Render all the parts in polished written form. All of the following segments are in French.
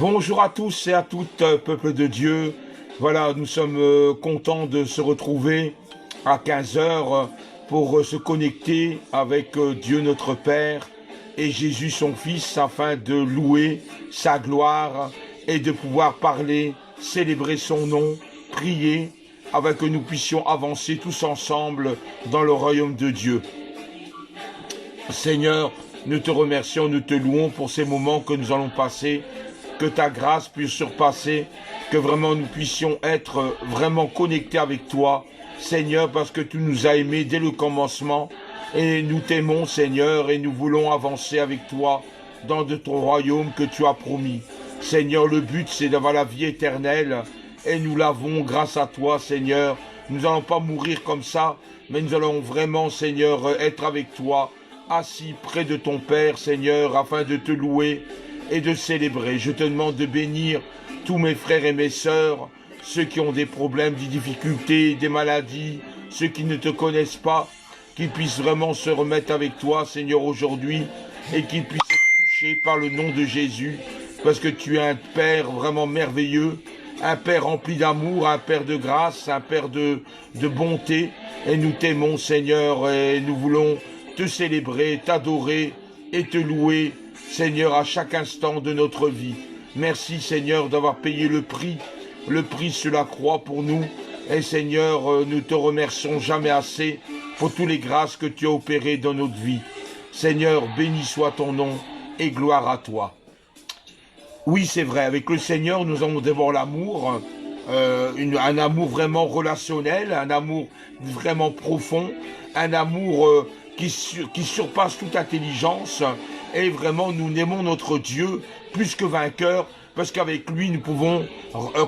Bonjour à tous et à toutes, peuple de Dieu. Voilà, nous sommes contents de se retrouver à 15 heures pour se connecter avec Dieu notre Père et Jésus son Fils afin de louer sa gloire et de pouvoir parler, célébrer son nom, prier, afin que nous puissions avancer tous ensemble dans le royaume de Dieu. Seigneur, nous te remercions, nous te louons pour ces moments que nous allons passer. Que ta grâce puisse surpasser, que vraiment nous puissions être vraiment connectés avec toi, Seigneur, parce que tu nous as aimés dès le commencement et nous t'aimons, Seigneur, et nous voulons avancer avec toi dans de ton royaume que tu as promis. Seigneur, le but c'est d'avoir la vie éternelle et nous l'avons grâce à toi, Seigneur. Nous n'allons pas mourir comme ça, mais nous allons vraiment, Seigneur, être avec toi, assis près de ton Père, Seigneur, afin de te louer et de célébrer. Je te demande de bénir tous mes frères et mes sœurs, ceux qui ont des problèmes, des difficultés, des maladies, ceux qui ne te connaissent pas, qu'ils puissent vraiment se remettre avec toi, Seigneur, aujourd'hui, et qu'ils puissent être touchés par le nom de Jésus, parce que tu es un Père vraiment merveilleux, un Père rempli d'amour, un Père de grâce, un Père de bonté, et nous t'aimons, Seigneur, et nous voulons te célébrer, t'adorer et te louer, Seigneur, à chaque instant de notre vie. Merci, Seigneur, d'avoir payé le prix sur la croix pour nous. Et Seigneur, nous te remercions jamais assez pour toutes les grâces que tu as opérées dans notre vie. Seigneur, béni soit ton nom et gloire à toi. Oui, c'est vrai, avec le Seigneur, nous avons d'abord l'amour, un amour vraiment relationnel, un amour vraiment profond, un amour qui surpasse toute intelligence. Et vraiment, nous aimons notre Dieu plus que vainqueur, parce qu'avec lui, nous pouvons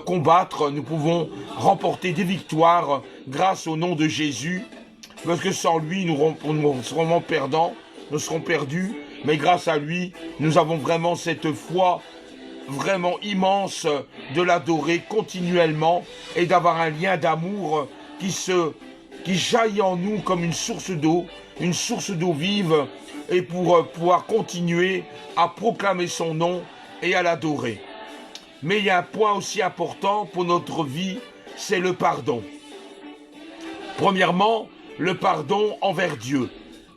combattre, nous pouvons remporter des victoires grâce au nom de Jésus. Parce que sans lui, nous serons perdants, nous serons perdus. Mais grâce à lui, nous avons vraiment cette foi vraiment immense de l'adorer continuellement et d'avoir un lien d'amour qui jaillit en nous comme une source d'eau vive, et pour pouvoir continuer à proclamer son nom et à l'adorer. Mais il y a un point aussi important pour notre vie, c'est le pardon. Premièrement, le pardon envers Dieu,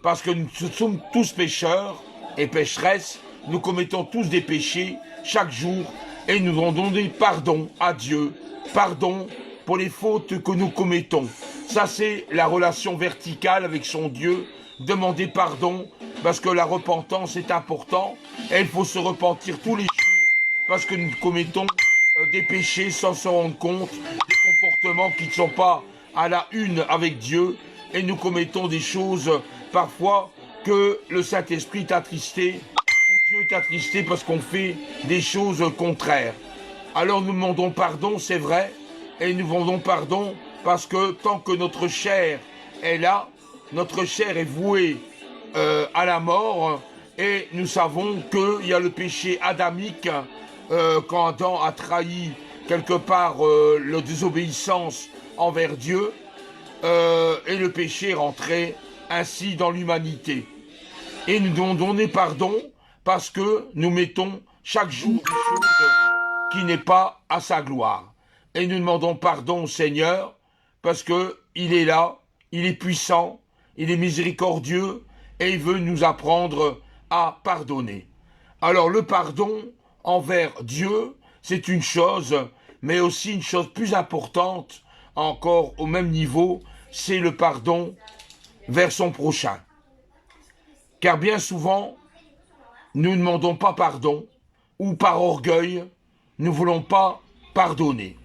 parce que nous sommes tous pécheurs et pécheresses, nous commettons tous des péchés chaque jour, et nous devons demander pardon à Dieu, pardon pour les fautes que nous commettons. Ça, c'est la relation verticale avec son Dieu, demander pardon, parce que la repentance est importante, et il faut se repentir tous les jours, parce que nous commettons des péchés sans s'en rendre compte, des comportements qui ne sont pas à la une avec Dieu, et nous commettons des choses parfois que le Saint-Esprit est attristé, ou Dieu est attristé parce qu'on fait des choses contraires. Alors nous demandons pardon, c'est vrai, et nous demandons pardon parce que tant que notre chair est là, notre chair est vouée à la mort, et nous savons qu'il y a le péché adamique quand Adam a trahi quelque part la désobéissance envers Dieu, et le péché est rentré ainsi dans l'humanité. Et nous devons donner pardon parce que nous mettons chaque jour des choses qui n'est pas à sa gloire. Et nous demandons pardon au Seigneur parce qu'il est là, il est puissant, il est miséricordieux et il veut nous apprendre à pardonner. Alors le pardon envers Dieu, c'est une chose, mais aussi une chose plus importante, encore au même niveau, c'est le pardon vers son prochain. Car bien souvent, nous ne demandons pas pardon, ou par orgueil, nous ne voulons pas pardonner.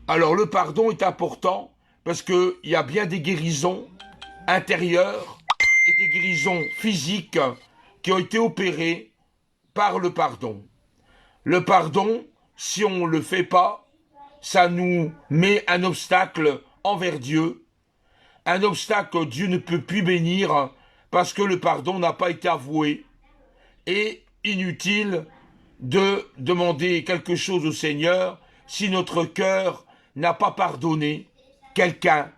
Alors le pardon est important parce qu'il y a bien des guérisons intérieures et des guérisons physiques qui ont été opérées par le pardon. Le pardon, si on ne le fait pas, ça nous met un obstacle envers Dieu, un obstacle que Dieu ne peut plus bénir parce que le pardon n'a pas été avoué. Et inutile de demander quelque chose au Seigneur si notre cœur n'a pas pardonné quelqu'un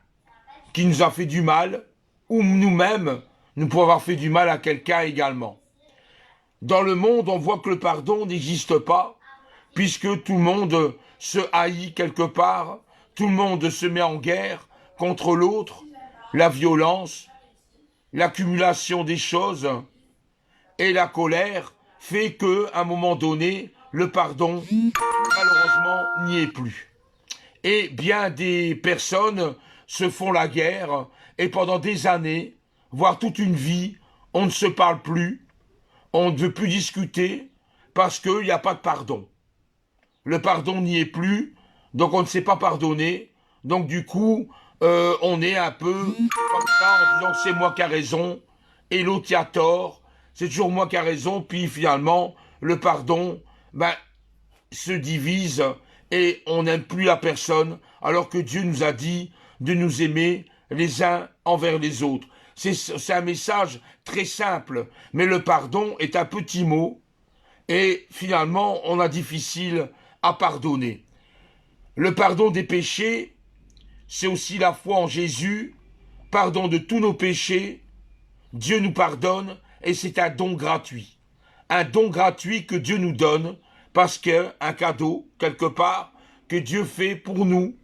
qui nous a fait du mal, ou nous-mêmes, nous pouvons avoir fait du mal à quelqu'un également. Dans le monde, on voit que le pardon n'existe pas, puisque tout le monde se haït quelque part, tout le monde se met en guerre contre l'autre, la violence, l'accumulation des choses et la colère fait qu'à un moment donné, le pardon, malheureusement, n'y est plus. Et bien des personnes se font la guerre et pendant des années, voire toute une vie, on ne se parle plus, on ne veut plus discuter parce qu'il n'y a pas de pardon. Le pardon n'y est plus, donc on ne sait pas pardonner. Donc du coup, on est un peu comme ça en disant que c'est moi qui a raison et l'autre qui a tort. C'est toujours moi qui a raison, puis finalement, le pardon se divise et on n'aime plus la personne, alors que Dieu nous a dit de nous aimer les uns envers les autres. C'est un message très simple, mais le pardon est un petit mot, et finalement, on a difficile à pardonner. Le pardon des péchés, c'est aussi la foi en Jésus, pardon de tous nos péchés, Dieu nous pardonne, et c'est un don gratuit. Un don gratuit que Dieu nous donne, parce qu'un cadeau, quelque part, que Dieu fait pour nous,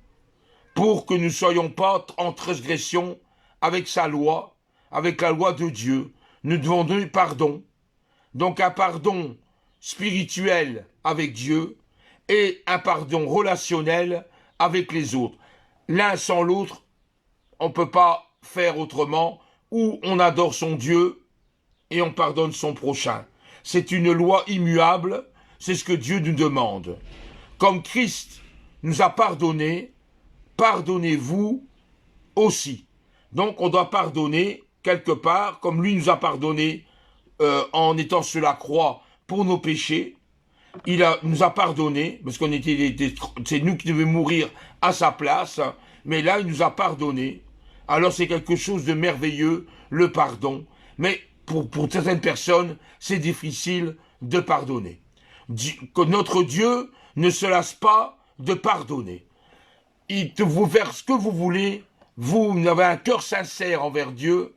pour que nous ne soyons pas en transgression avec sa loi, avec la loi de Dieu. Nous devons donner pardon. Donc un pardon spirituel avec Dieu et un pardon relationnel avec les autres. L'un sans l'autre, on ne peut pas faire autrement, ou on adore son Dieu et on pardonne son prochain. C'est une loi immuable, c'est ce que Dieu nous demande. Comme Christ nous a pardonné, pardonnez-vous aussi. Donc on doit pardonner quelque part, comme lui nous a pardonné en étant sur la croix pour nos péchés. Nous a pardonné, parce qu'on c'est nous qui devions mourir à sa place, mais là il nous a pardonné. Alors c'est quelque chose de merveilleux, le pardon. Mais pour certaines personnes, c'est difficile de pardonner. Que notre Dieu ne se lasse pas de pardonner. Il te vous faire ce que vous voulez, vous avez un cœur sincère envers Dieu,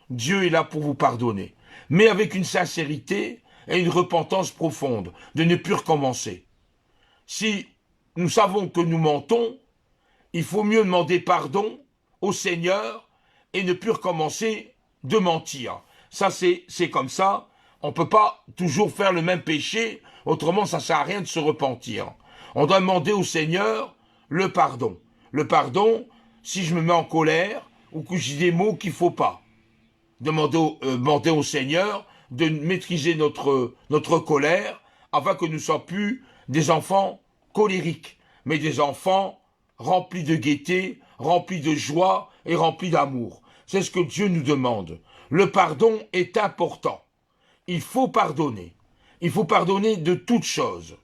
Dieu est là pour vous pardonner. Mais avec une sincérité et une repentance profonde, de ne plus recommencer. Si nous savons que nous mentons, il faut mieux demander pardon au Seigneur et ne plus recommencer de mentir. Ça, c'est comme ça. On ne peut pas toujours faire le même péché, autrement ça ne sert à rien de se repentir. On doit demander au Seigneur le pardon. Le pardon, si je me mets en colère ou que je dis des mots qu'il ne faut pas. Demander au Seigneur de maîtriser notre colère afin que nous ne soyons plus des enfants colériques, mais des enfants remplis de gaieté, remplis de joie et remplis d'amour. C'est ce que Dieu nous demande. Le pardon est important. Il faut pardonner. Il faut pardonner de toutes choses.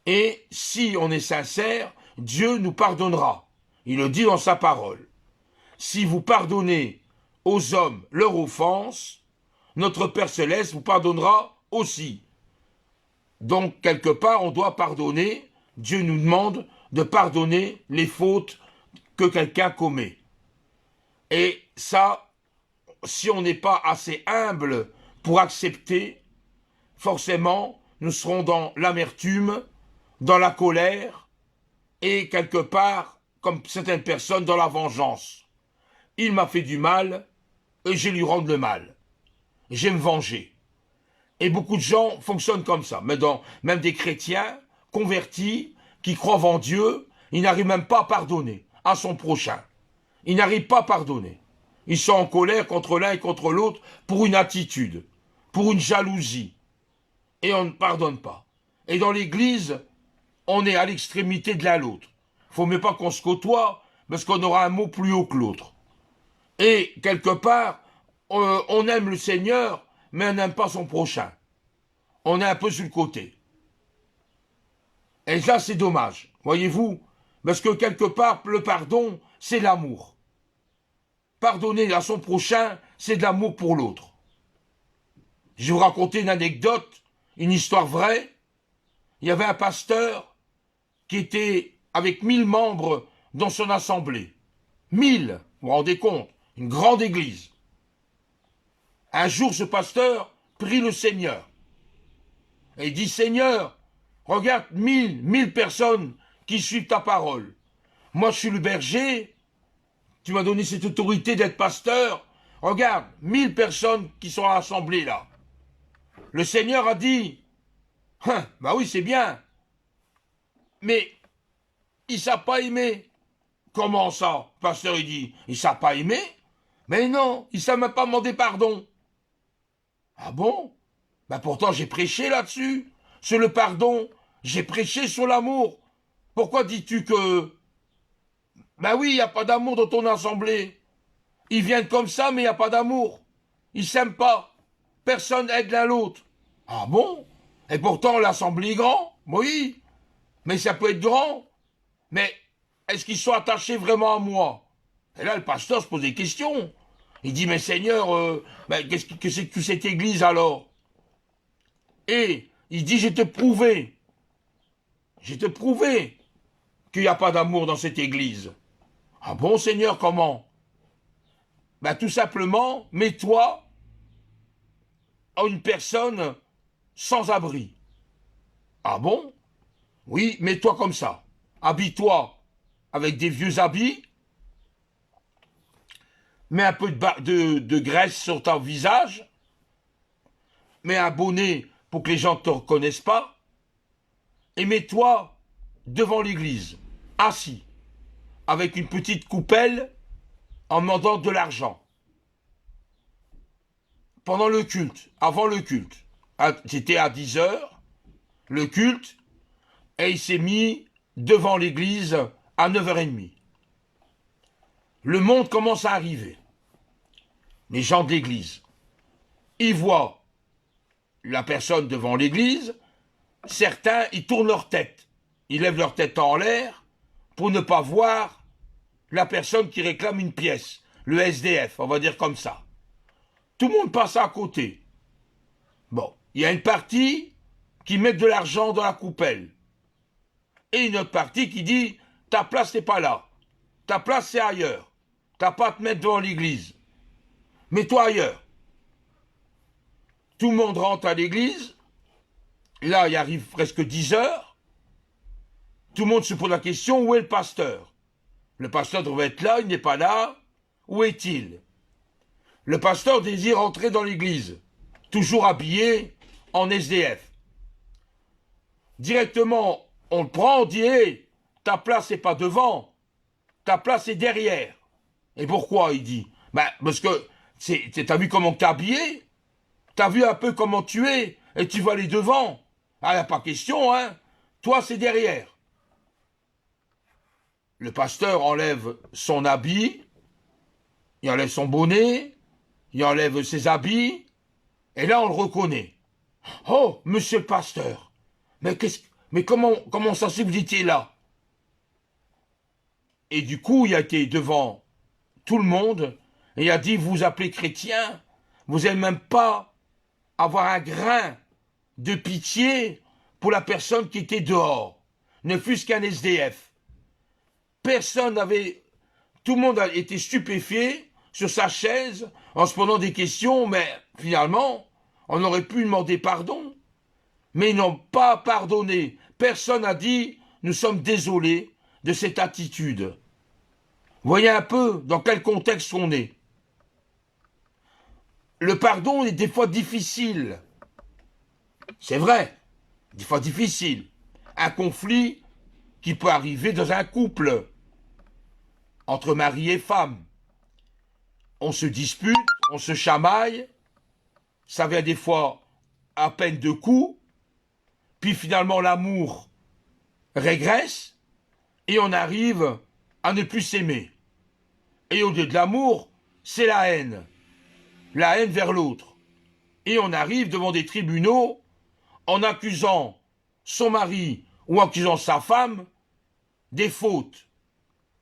Et si on est sincère, Dieu nous pardonnera. Il le dit dans sa parole. Si vous pardonnez aux hommes leur offense, notre Père Céleste vous pardonnera aussi. Donc, quelque part, on doit pardonner. Dieu nous demande de pardonner les fautes que quelqu'un commet. Et ça, si on n'est pas assez humble pour accepter, forcément, nous serons dans l'amertume, dans la colère, et quelque part, comme certaines personnes, dans la vengeance. Il m'a fait du mal, et je lui rends le mal. Je vais me venger. Et beaucoup de gens fonctionnent comme ça. Mais même des chrétiens convertis, qui croient en Dieu, ils n'arrivent même pas à pardonner à son prochain. Ils n'arrivent pas à pardonner. Ils sont en colère contre l'un et contre l'autre pour une attitude, pour une jalousie. Et on ne pardonne pas. Et dans l'église, on est à l'extrémité de l'un à l'autre. Il ne faut même pas qu'on se côtoie, parce qu'on aura un mot plus haut que l'autre. Et quelque part, on aime le Seigneur, mais on n'aime pas son prochain. On est un peu sur le côté. Et ça, c'est dommage, voyez-vous, parce que quelque part, le pardon, c'est l'amour. Pardonner à son prochain, c'est de l'amour pour l'autre. Je vais vous raconter une anecdote, une histoire vraie. Il y avait un pasteur qui était avec 1000 membres dans son assemblée. 1000, vous vous rendez compte, une grande église. Un jour, ce pasteur prie le Seigneur. Et il dit, Seigneur, Regarde, 1000 personnes qui suivent ta parole. Moi, je suis le berger. Tu m'as donné cette autorité d'être pasteur. Regarde, 1000 personnes qui sont rassemblées là. Le Seigneur a dit, bah oui, c'est bien. Mais il ne s'est pas aimé. Comment ça? Le pasteur, il dit, il ne s'est pas aimé? Mais non, il ne s'est même pas demandé pardon. Ah bon? Ben pourtant, j'ai prêché là-dessus. Sur le pardon, j'ai prêché sur l'amour. Pourquoi dis-tu que... Ben oui, il n'y a pas d'amour dans ton assemblée. Ils viennent comme ça, mais il n'y a pas d'amour. Ils ne s'aiment pas. Personne aide l'un l'autre. Ah bon? Et pourtant, l'assemblée est grand? Oui. Mais ça peut être grand. Mais est-ce qu'ils sont attachés vraiment à moi? Et là, le pasteur se pose des questions. Il dit, mais Seigneur, qu'est-ce que c'est que cette église alors? Et il dit, je vais te prouver qu'il n'y a pas d'amour dans cette église. Ah bon, Seigneur, comment? Ben tout simplement, mets-toi à une personne sans abri. Ah bon? Oui, mets-toi comme ça. Habille-toi avec des vieux habits, mets un peu de graisse sur ton visage, mets un bonnet pour que les gens ne te reconnaissent pas, et mets-toi devant l'église, assis, avec une petite coupelle, en demandant de l'argent. Pendant le culte, avant le culte, c'était à 10h, le culte, et il s'est mis devant l'église à 9h30. Le monde commence à arriver. Les gens de l'église, ils voient la personne devant l'église, certains, ils tournent leur tête. Ils lèvent leur tête en l'air pour ne pas voir la personne qui réclame une pièce, le SDF, on va dire comme ça. Tout le monde passe à côté. Bon, il y a une partie qui met de l'argent dans la coupelle. Et une autre partie qui dit, ta place n'est pas là. Ta place c'est ailleurs. T'as pas à te mettre devant l'église. Mets-toi ailleurs. Tout le monde rentre à l'église. Là, il arrive presque 10h. Tout le monde se pose la question, où est le pasteur? Le pasteur devrait être là, il n'est pas là. Où est-il? Le pasteur désire entrer dans l'église, toujours habillé en SDF. Directement, on le prend, on dit, hey, ta place n'est pas devant, ta place est derrière. Et pourquoi, il dit? Parce que, t'as vu comment t'es habillé? T'as vu un peu comment tu es, et tu vas aller devant. Ah, il n'y a pas question, hein. Toi, c'est derrière. Le pasteur enlève son habit, il enlève son bonnet, il enlève ses habits, et là, on le reconnaît. Oh, monsieur le pasteur, mais comment ça se fait que vous étiez là? Et du coup, il a été devant tout le monde, et il a dit, vous vous appelez chrétien, vous n'allez même pas avoir un grain de pitié pour la personne qui était dehors, ne fût-ce qu'un SDF. Personne n'avait... Tout le monde a été stupéfié sur sa chaise en se posant des questions, mais finalement, on aurait pu demander pardon. Mais ils n'ont pas pardonné. Personne n'a dit, nous sommes désolés de cette attitude. Voyez un peu dans quel contexte on est. Le pardon est des fois difficile. C'est vrai, des fois difficile. Un conflit qui peut arriver dans un couple, entre mari et femme. On se dispute, on se chamaille, ça vient des fois à peine 2 coups, puis finalement l'amour régresse, et on arrive à ne plus s'aimer. Et au lieu de l'amour, c'est la haine vers l'autre. Et on arrive devant des tribunaux en accusant son mari ou en accusant sa femme des fautes,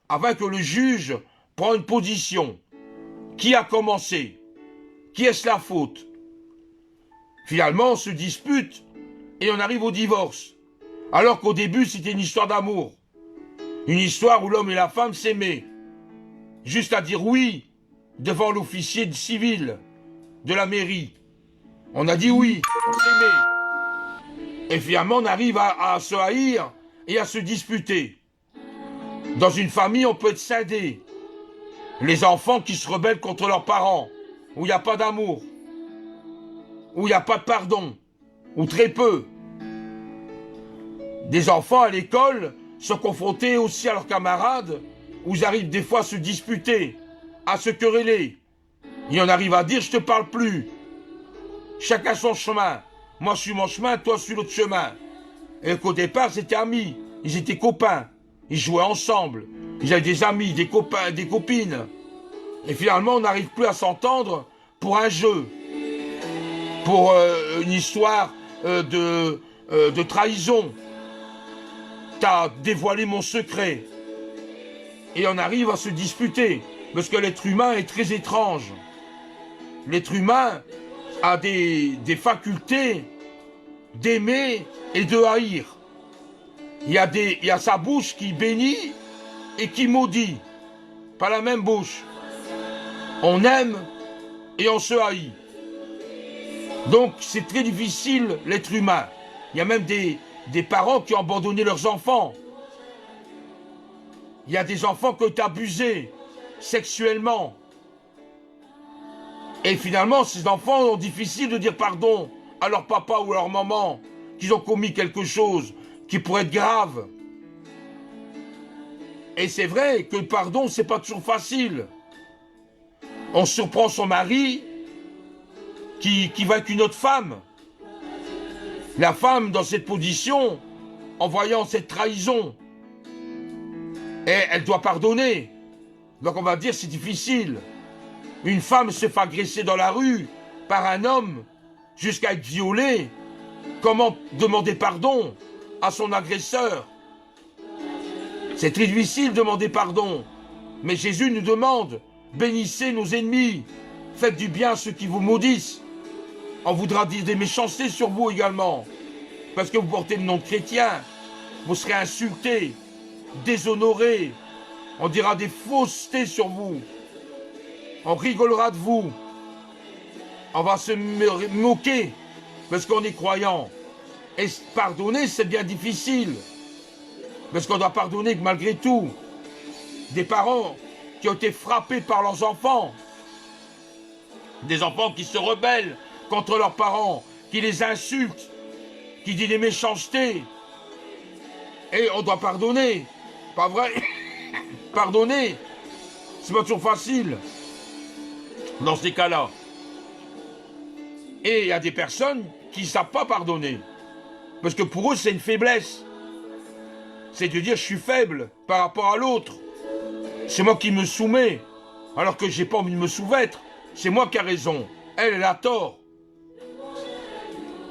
afin que le juge prenne une position. Qui a commencé? Qui est-ce la faute? Finalement, on se dispute et on arrive au divorce. Alors qu'au début, c'était une histoire d'amour. Une histoire où l'homme et la femme s'aimaient. Juste à dire oui devant l'officier civil de la mairie. On a dit oui, on s'aimait. Et finalement, on arrive à se haïr et à se disputer. Dans une famille, on peut être scindé. Les enfants qui se rebellent contre leurs parents, où il n'y a pas d'amour, où il n'y a pas de pardon, ou très peu. Des enfants à l'école sont confrontés aussi à leurs camarades, où ils arrivent des fois à se disputer, à se quereller. Et on arrive à dire, je te parle plus. Chacun son chemin. Moi, je suis mon chemin, toi, je suis l'autre chemin. Et qu'au départ, c'était amis. Ils étaient copains. Ils jouaient ensemble. Ils avaient des amis, des copains, des copines. Et finalement, on n'arrive plus à s'entendre pour un jeu. Pour une histoire de trahison. T'as dévoilé mon secret. Et on arrive à se disputer. Parce que l'être humain est très étrange. L'être humain a des facultés d'aimer et de haïr. Il y a sa bouche qui bénit et qui maudit. Pas la même bouche. On aime et on se haït. Donc c'est très difficile l'être humain. Il y a même des parents qui ont abandonné leurs enfants. Il y a des enfants qui ont été abusés sexuellement. Et finalement, ces enfants ont difficile de dire pardon à leur papa ou à leur maman qu'ils ont commis quelque chose qui pourrait être grave. Et c'est vrai que le pardon, c'est pas toujours facile. On surprend son mari qui va avec une autre femme. La femme, dans cette position, en voyant cette trahison, et elle doit pardonner. Donc on va dire c'est difficile. Une femme se fait agresser dans la rue par un homme jusqu'à être violée. Comment demander pardon à son agresseur? C'est très difficile de demander pardon. Mais Jésus nous demande, bénissez nos ennemis, faites du bien à ceux qui vous maudissent. On voudra dire des méchancetés sur vous également. Parce que vous portez le nom de chrétien. Vous serez insultés, déshonorés. On dira des faussetés sur vous. On rigolera de vous. On va se moquer parce qu'on est croyant. Et pardonner, c'est bien difficile. Parce qu'on doit pardonner que malgré tout, des parents qui ont été frappés par leurs enfants, des enfants qui se rebellent contre leurs parents, qui les insultent, qui disent des méchancetés. Et on doit pardonner. Pas vrai? Pardonner, c'est pas toujours facile dans ces cas-là. Et il y a des personnes qui ne savent pas pardonner. Parce que pour eux, c'est une faiblesse. C'est de dire, je suis faible par rapport à l'autre. C'est moi qui me soumets, alors que je n'ai pas envie de me soumettre. C'est moi qui ai raison. Elle a tort.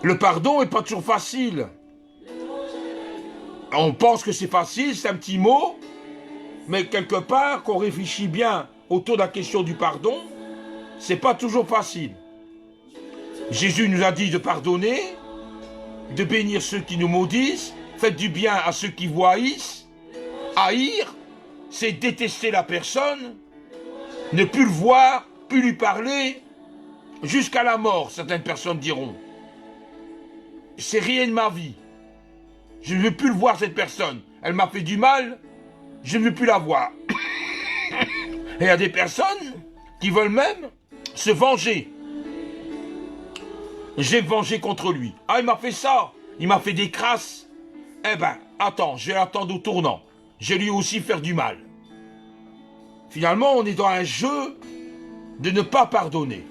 Le pardon n'est pas toujours facile. On pense que c'est facile, c'est un petit mot, mais quelque part, qu'on réfléchit bien autour de la question du pardon, c'est pas toujours facile. Jésus nous a dit de pardonner, de bénir ceux qui nous maudissent, faites du bien à ceux qui vous haïssent. Haïr, c'est détester la personne, ne plus le voir, plus lui parler, jusqu'à la mort, certaines personnes diront. C'est rien de ma vie. Je ne veux plus le voir, cette personne. Elle m'a fait du mal, je ne veux plus la voir. Et il y a des personnes qui veulent même se venger. J'ai vengé contre lui. Ah, il m'a fait ça. Il m'a fait des crasses. Eh ben, attends, je vais l'attendre au tournant. Je vais lui aussi faire du mal. Finalement, on est dans un jeu de ne pas pardonner.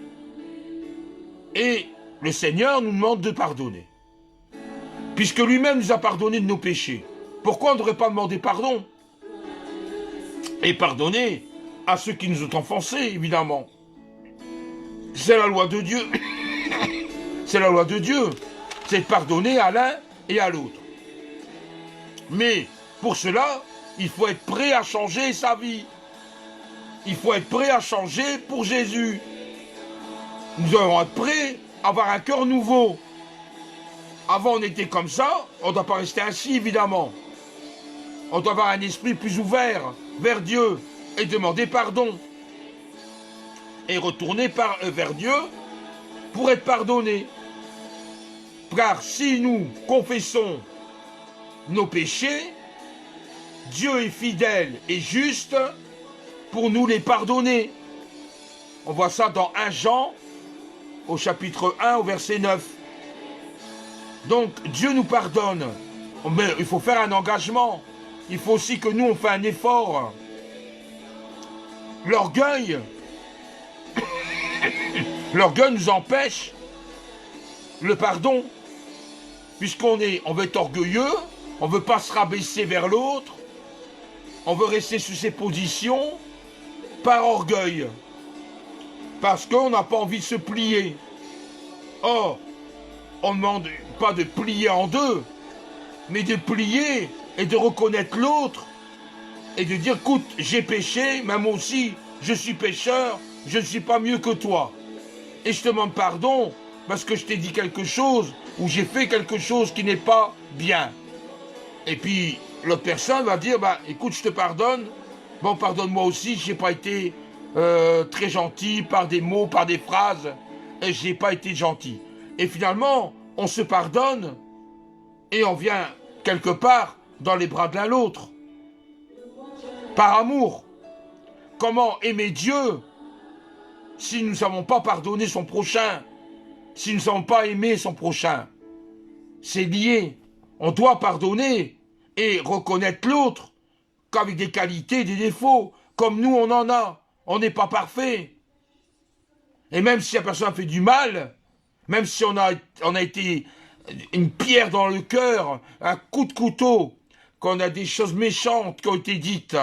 Et le Seigneur nous demande de pardonner. Puisque lui-même nous a pardonné de nos péchés. Pourquoi on ne devrait pas demander pardon? Et pardonner à ceux qui nous ont offensés, évidemment. C'est la loi de Dieu. C'est la loi de Dieu. C'est de pardonner à l'un et à l'autre. Mais pour cela, il faut être prêt à changer sa vie. Il faut être prêt à changer pour Jésus. Nous devons être prêts à avoir un cœur nouveau. Avant, on était comme ça, on ne doit pas rester ainsi, évidemment. On doit avoir un esprit plus ouvert vers Dieu et demander pardon. Et retourner vers Dieu pour être pardonné. Car si nous confessons nos péchés, Dieu est fidèle et juste pour nous les pardonner. On voit ça dans 1 Jean, au chapitre 1, au verset 9. Donc, Dieu nous pardonne. Mais il faut faire un engagement. Il faut aussi que nous, on fasse un effort. L'orgueil nous empêche le pardon. Puisqu'on veut être orgueilleux, on ne veut pas se rabaisser vers l'autre, on veut rester sur ses positions par orgueil. Parce qu'on n'a pas envie de se plier. Or, on ne demande pas de plier en deux, mais de plier et de reconnaître l'autre et de dire, écoute, j'ai péché, mais moi aussi, je suis pécheur, je ne suis pas mieux que toi. Et je te demande pardon parce que je t'ai dit quelque chose ou j'ai fait quelque chose qui n'est pas bien. Et puis, l'autre personne va dire, bah, écoute, je te pardonne, bon, pardonne-moi aussi, je n'ai pas été très gentil par des mots, par des phrases, et je n'ai pas été gentil. Et finalement, on se pardonne et on vient quelque part dans les bras de l'un l'autre. Par amour. Comment aimer Dieu si nous ne savons pas pardonner son prochain, si nous ne savons pas aimer son prochain? C'est lié. On doit pardonner et reconnaître l'autre qu'avec des qualités et des défauts, comme nous on en a. On n'est pas parfait. Et même si la personne a fait du mal, même si on a été une pierre dans le cœur, un coup de couteau, qu'on a des choses méchantes qui ont été dites,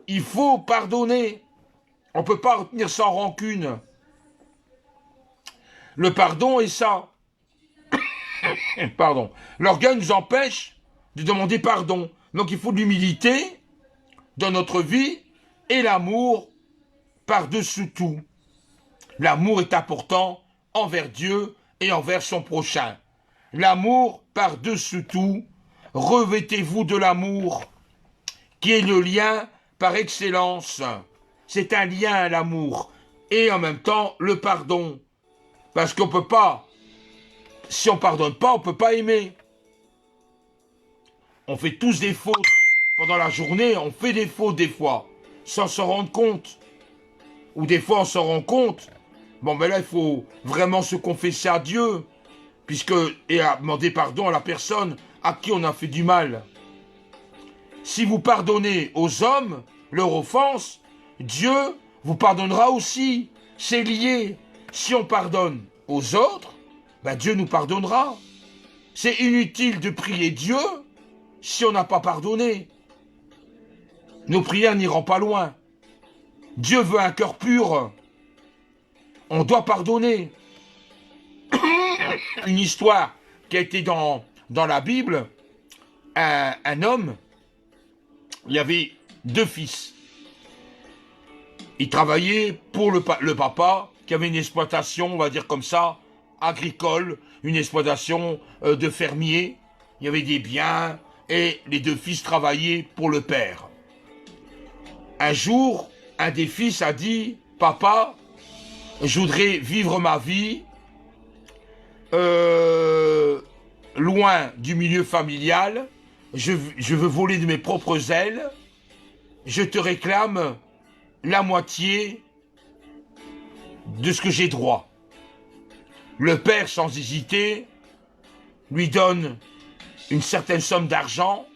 il faut pardonner. On ne peut pas retenir sans rancune. Le pardon est ça. Pardon. L'orgueil nous empêche de demander pardon. Donc il faut de l'humilité dans notre vie et l'amour par-dessus tout. L'amour est important envers Dieu et envers son prochain. L'amour par-dessus tout. Revêtez-vous de l'amour qui est le lien par excellence. C'est un lien, l'amour. Et en même temps, le pardon. Parce qu'on ne peut pas, si on ne pardonne pas, on ne peut pas aimer. On fait tous des fautes. Pendant la journée, on fait des fautes des fois, sans s'en rendre compte. Ou des fois, on s'en rend compte. Bon, mais là, il faut vraiment se confesser à Dieu, et à demander pardon à la personne à qui on a fait du mal. Si vous pardonnez aux hommes leur offense, Dieu vous pardonnera aussi. C'est lié. Si on pardonne aux autres, ben Dieu nous pardonnera. C'est inutile de prier Dieu si on n'a pas pardonné. Nos prières n'iront pas loin. Dieu veut un cœur pur. On doit pardonner. Une histoire qui a été dans la Bible, un homme, il avait 2 fils. Il travaillait pour le papa, qui avait une exploitation, on va dire comme ça, agricole, une exploitation de fermier. Il y avait des biens, et les 2 fils travaillaient pour le père. Un jour, un des fils a dit, « Papa, je voudrais vivre ma vie loin du milieu familial, je veux voler de mes propres ailes, je te réclame la moitié de ce que j'ai droit. » Le père, sans hésiter, lui donne une certaine somme d'argent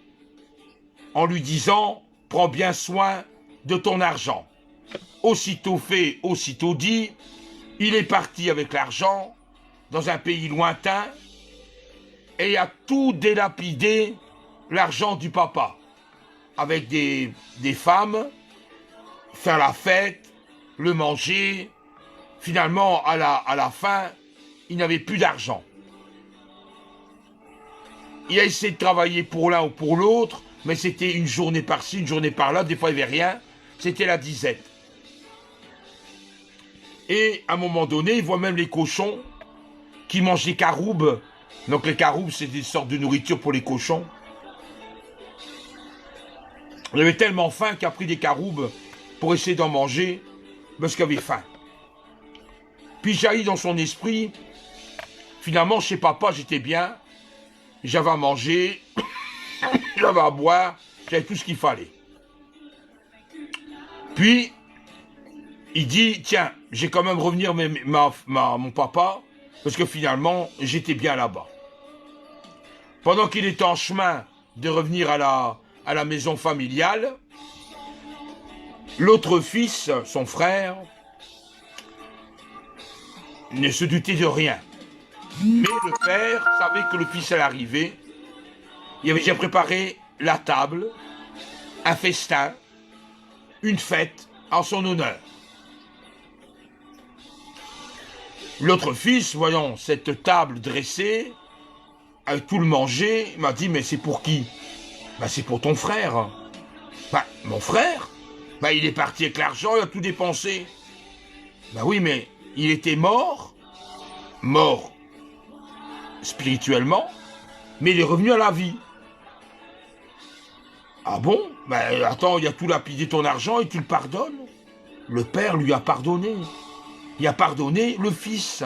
en lui disant « Prends bien soin de ton argent. » Aussitôt fait, aussitôt dit, il est parti avec l'argent dans un pays lointain et a tout délapidé l'argent du papa, avec des femmes, faire la fête, le manger. Finalement, à la fin, il n'avait plus d'argent. Il a essayé de travailler pour l'un ou pour l'autre, mais c'était une journée par-ci, une journée par-là, des fois il n'y avait rien, c'était la disette. Et à un moment donné, il voit même les cochons qui mangent des caroubes. Donc les caroubes, c'est des sortes de nourriture pour les cochons. Il avait tellement faim qu'il a pris des caroubes pour essayer d'en manger, parce qu'il avait faim. Puis jaillit dans son esprit, Finalement, chez papa, j'étais bien. J'avais à manger, j'avais à boire, j'avais tout ce qu'il fallait. Puis, il dit, tiens, j'ai quand même revenir mon papa, parce que finalement, j'étais bien là-bas. Pendant qu'il était en chemin de revenir à la maison familiale, l'autre fils, son frère, ne se doutait de rien. Mais le père savait que le fils allait arriver. Il avait déjà préparé la table, un festin, une fête en son honneur. L'autre fils, voyant cette table dressée, avec tout le manger, m'a dit, mais c'est pour qui? Ben, c'est pour ton frère. Ben, mon frère? Ben, il est parti avec l'argent, il a tout dépensé. Ben oui, mais il était mort spirituellement, mais il est revenu à la vie. Ah bon? Ben attends, il a tout lapidé ton argent et tu le pardonnes? Le père lui a pardonné. Il a pardonné le fils.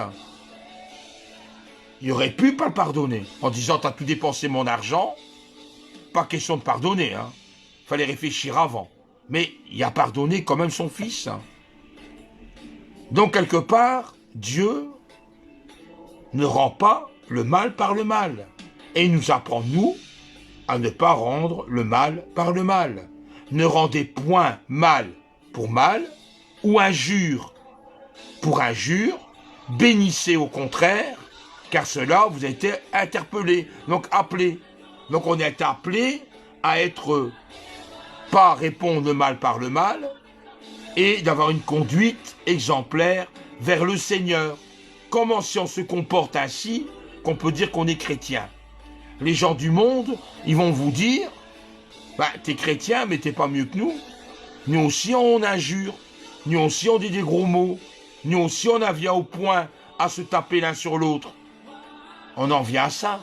Il aurait pu pas le pardonner en disant t'as tout dépensé mon argent. Pas question de pardonner, hein. Fallait réfléchir avant. Mais il a pardonné quand même son fils. Donc quelque part, Dieu ne rend pas le mal par le mal. Et il nous apprend, nous, à ne pas rendre le mal par le mal. Ne rendez point mal pour mal ou injure pour injure, bénissez au contraire, car cela vous a été interpellé, donc appelé. Donc on est appelé à être, pas répondre le mal par le mal, et d'avoir une conduite exemplaire vers le Seigneur. Comment si on se comporte ainsi qu'on peut dire qu'on est chrétien? Les gens du monde, ils vont vous dire, bah, t'es chrétien, mais t'es pas mieux que nous. Nous aussi on injure, nous aussi on dit des gros mots, nous aussi on en vient au point à se taper l'un sur l'autre. On en vient à ça.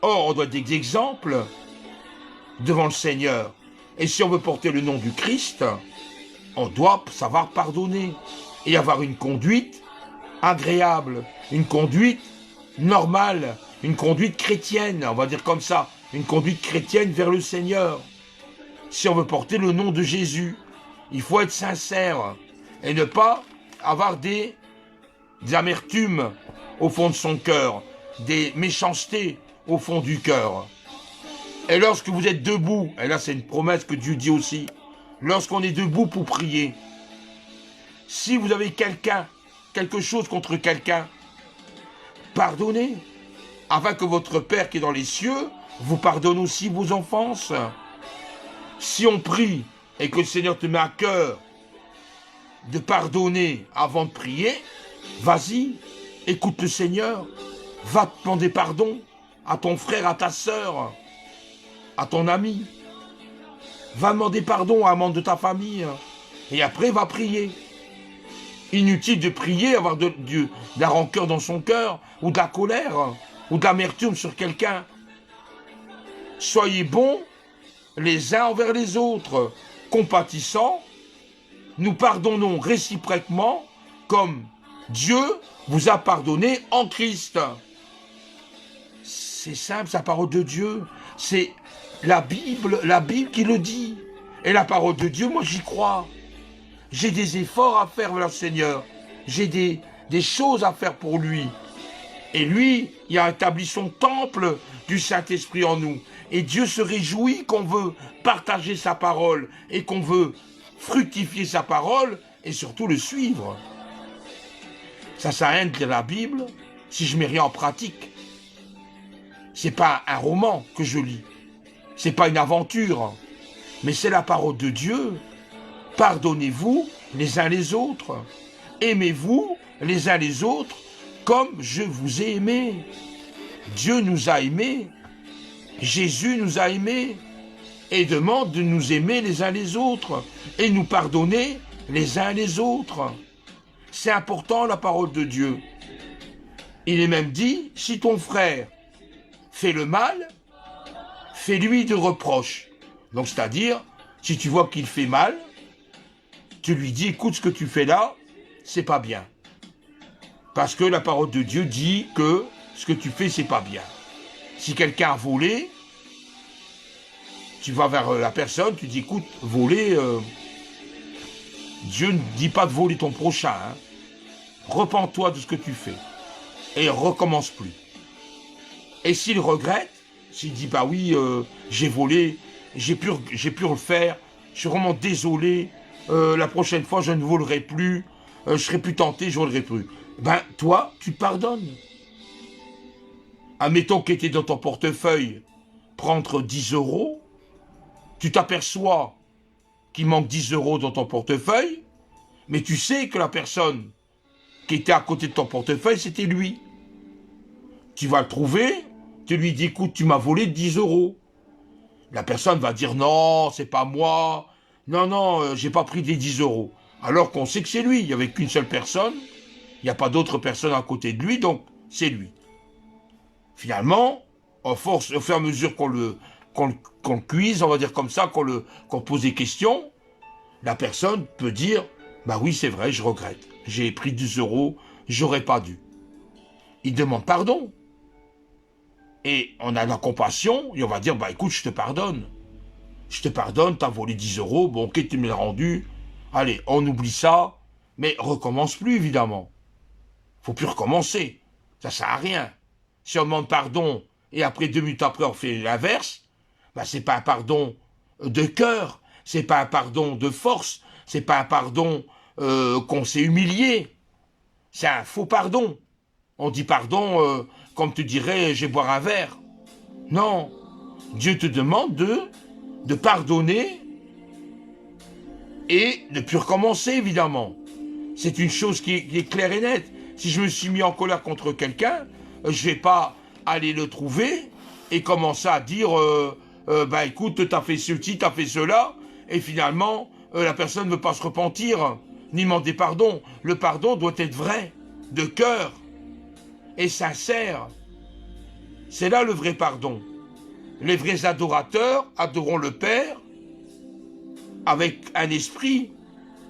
Or, on doit être des exemples devant le Seigneur. Et si on veut porter le nom du Christ, on doit savoir pardonner et avoir une conduite agréable, une conduite normale, une conduite chrétienne, on va dire comme ça, une conduite chrétienne vers le Seigneur. Si on veut porter le nom de Jésus, il faut être sincère et ne pas avoir des amertumes au fond de son cœur, des méchancetés au fond du cœur. Et lorsque vous êtes debout, et là c'est une promesse que Dieu dit aussi, lorsqu'on est debout pour prier, si vous avez quelque chose contre quelqu'un, pardonnez, afin que votre Père qui est dans les cieux vous pardonne aussi vos offenses. Si on prie et que le Seigneur te met à cœur de pardonner avant de prier, vas-y, écoute le Seigneur, va demander pardon à ton frère, à ta sœur, à ton ami. Va demander pardon à un membre de ta famille et après va prier. Inutile de prier, avoir de la rancœur dans son cœur, ou de la colère, ou de l'amertume sur quelqu'un. Soyez bons les uns envers les autres, compatissants, nous pardonnons réciproquement comme Dieu vous a pardonné en Christ. C'est simple, c'est la parole de Dieu. C'est la Bible qui le dit. Et la parole de Dieu, moi j'y crois. J'ai des efforts à faire vers le Seigneur. J'ai des choses à faire pour lui. Et lui, il a établi son temple du Saint-Esprit en nous. Et Dieu se réjouit qu'on veut partager sa parole et qu'on veut fructifier sa parole et surtout le suivre. Ça sert à rien de lire la Bible si je ne mets rien en pratique. C'est pas un roman que je lis. C'est pas une aventure. Mais c'est la parole de Dieu. Pardonnez-vous les uns les autres. Aimez-vous les uns les autres comme je vous ai aimé. Dieu nous a aimés. Jésus nous a aimés. Et demande de nous aimer les uns les autres. Et nous pardonner les uns les autres. C'est important la parole de Dieu. Il est même dit, si ton frère fait le mal, fais-lui de reproche. Donc c'est-à-dire, si tu vois qu'il fait mal, tu lui dis, écoute, ce que tu fais là, c'est pas bien. Parce que la parole de Dieu dit que ce que tu fais, c'est pas bien. Si quelqu'un a volé, tu vas vers la personne, tu dis, écoute, voler, Dieu ne dit pas de voler ton prochain. Hein. Repens-toi de ce que tu fais. Et recommence plus. Et s'il regrette, s'il dit, bah oui, j'ai volé, j'ai pu le faire, je suis vraiment désolé, la prochaine fois, je ne volerai plus, je serai plus tenté, je ne volerai plus. Ben, toi, tu te pardonnes. Admettons qu'il était dans ton portefeuille, prendre 10 €, tu t'aperçois qu'il manque 10 € dans ton portefeuille, mais tu sais que la personne qui était à côté de ton portefeuille, c'était lui. Tu vas le trouver, tu lui dis, écoute, tu m'as volé 10 €. La personne va dire, non, c'est pas moi, non, j'ai pas pris les 10 €. Alors qu'on sait que c'est lui, il n'y avait qu'une seule personne, il n'y a pas d'autres personnes à côté de lui, donc c'est lui. Finalement, au fur et à mesure qu'on le cuise, on va dire comme ça, qu'on pose des questions, la personne peut dire, bah oui, c'est vrai, je regrette. J'ai pris 10 €, j'aurais pas dû. Il demande pardon. Et on a la compassion, et on va dire, bah écoute, je te pardonne. Je te pardonne, t'as volé 10 €, bon, ok, tu me l'as rendu. Allez, on oublie ça, mais recommence plus, évidemment. Faut plus recommencer. Ça sert à rien. Si on demande pardon, et après 2 minutes après, on fait l'inverse, bah c'est pas un pardon de cœur, c'est pas un pardon de force, c'est pas un pardon qu'on s'est humilié. C'est un faux pardon. On dit pardon comme tu dirais, je vais boire un verre. Non. Dieu te demande de pardonner et de plus recommencer, évidemment. C'est une chose qui est claire et nette. Si je me suis mis en colère contre quelqu'un, je ne vais pas aller le trouver et commencer à dire bah écoute, t'as fait ceci, t'as fait cela, et finalement, la personne ne veut pas se repentir, ni demander pardon. Le pardon doit être vrai, de cœur, et sincère. C'est là le vrai pardon. Les vrais adorateurs adoreront le Père avec un esprit,